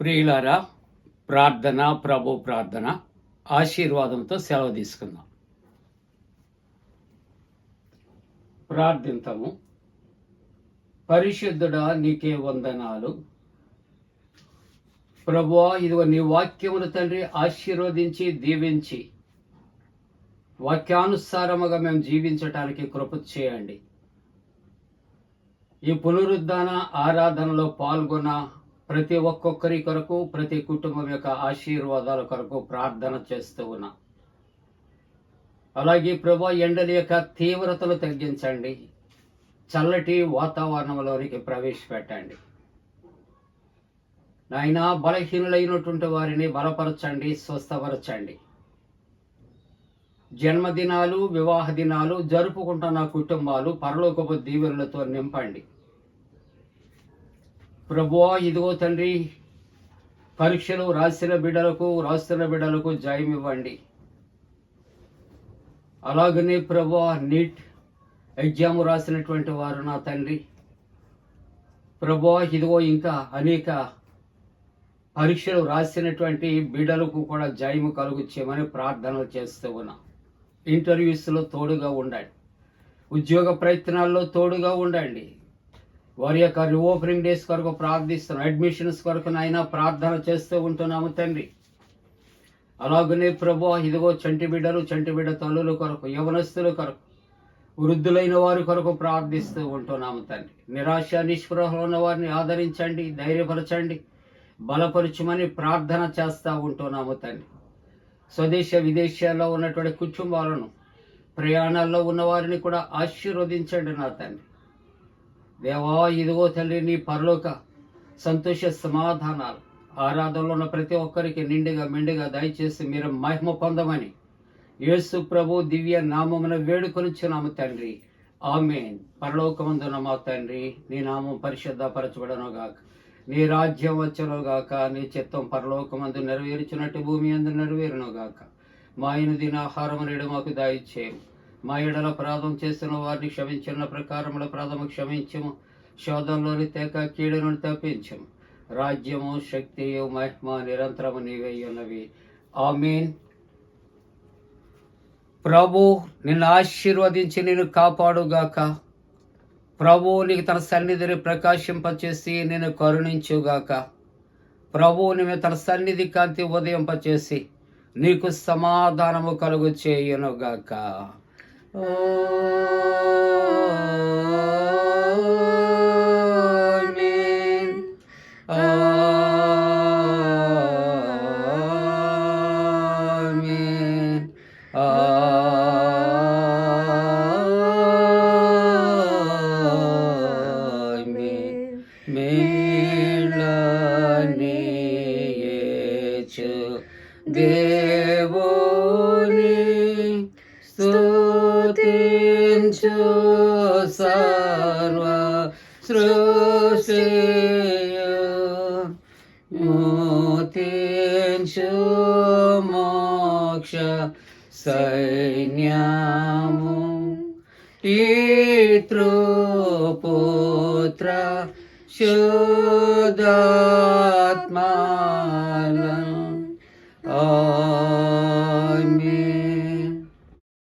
[SPEAKER 1] ప్రియులారా, ప్రార్థన, ప్రభు ప్రార్థన ఆశీర్వాదంతో సెలవు తీసుకుందాం. ప్రార్థింతము. పరిశుద్ధుడా, నీకే వందనాలు. ప్రభువా, ఇదిగో నీ వాక్యమును తండ్రి ఆశీర్వదించి దీవించి వాక్యానుసారముగా మేము జీవించటానికి కృప చేయండి. ఈ పునరుద్ధాన ఆరాధనలో పాల్గొన్న ప్రతి ఒక్కొక్కరి కొరకు, ప్రతి కుటుంబం యొక్క ఆశీర్వాదాల కొరకు ప్రార్థన చేస్తూ ఉన్నా. అలాగే ప్రభువా, ఎండల యొక్క తీవ్రతను తగ్గించండి, చల్లటి వాతావరణంలోనికి ప్రవేశపెట్టండి. నాయనా, బలహీనులైనటువంటి వారిని బలపరచండి, స్వస్థపరచండి. జన్మదినాలు, వివాహ దినాలు జరుపుకుంటున్న కుటుంబాలు పరలోకపు దీవెనలతో నింపండి. ప్రభువా, ఇదిగో తండ్రి, పరీక్షలు రాస్తున్న బిడ్డలకు జయమివ్వండి. అలాగనే ప్రభువా, నీట్ ఎగ్జామ్ రాసినటువంటి వారు నా తండ్రి, ప్రభువా, ఇదిగో ఇంకా అనేక పరీక్షలు రాసినటువంటి బిడ్డలకు కూడా జయము కలుగు చేయమని ప్రార్థనలు చేస్తూ ఉన్నా. ఇంటర్వ్యూస్లో తోడుగా ఉండండి, ఉద్యోగ ప్రయత్నాల్లో తోడుగా ఉండండి. వారి యొక్క రీఓపెనింగ్ డేస్ కొరకు ప్రార్థిస్తున్నాం, అడ్మిషన్స్ కొరకు నాయన ప్రార్థన చేస్తూ ఉంటున్నాము తండ్రి. అలాగనే ప్రభువా, ఇదిగో చంటి బిడ్డ తల్లుల కొరకు, యవనస్తుల కొరకు, వృద్ధులైన వారి కొరకు ప్రార్థిస్తూ ఉంటున్నాము తండ్రి. నిరాశ నిస్పృహలో ఉన్న వారిని ఆదరించండి, ధైర్యపరచండి, బలపరచమని ప్రార్థన చేస్తూ ఉంటున్నాము తండ్రి. స్వదేశ విదేశాల్లో ఉన్నటువంటి కుటుంబాలను, ప్రయాణాల్లో ఉన్న వారిని కూడా ఆశీర్వదించండి నా తండ్రి. దేవా, ఇదిగో తండ్రి, నీ పరలోక సంతోష సమాధానాలు ఆరాధనలో ఉన్న ప్రతి ఒక్కరికి నిండుగా మెండుగా దయచేసి మీరు మహిమ పొందమని యేసు ప్రభు దివ్య నామమున వేడుకొనిచున్నాము తండ్రి. ఆమేన్. పరలోకమందున మా తండ్రి, నీ నామం పరిశుద్ధపరచబడను గాక, నీ రాజ్యం వచ్చును గాక, నీ చిత్తం పరలోకమందు నెరవేర్చినట్టు భూమి అందు నెరవేరును గాక. మా దిన ఆహారం నేడు మాకు దయచేయము, మా ఎడల అపరాధం చేస్తున్న వారిని క్షమించిన ప్రకారముల అపరాధము క్షమించము, శోధంలోని తేక కీడును తప్పించము. రాజ్యము, శక్తియు, మహిమ నిరంతరము నీవే ఉన్నవి. ఆమేన్. ప్రభు నిన్ను ఆశీర్వదించి నిన్ను కాపాడుగాక. ప్రభు నీకు తన సన్నిధిని ప్రకాశింపచేసి నిన్ను కరుణించుగాక. ప్రభు నీవు తన సన్నిధి కాంతి ఉదయింపచేసి నీకు సమాధానము కలుగు చేయునుగాక. ఆమేన్. ఆమేన్. ఆమేన్. మేళనీయేచు దేవుని స్తుతించు సర్వ సృష్టియు, ముతించు మోక్ష సైన్యము, పితృపుత్ర శుద్ధాత్మల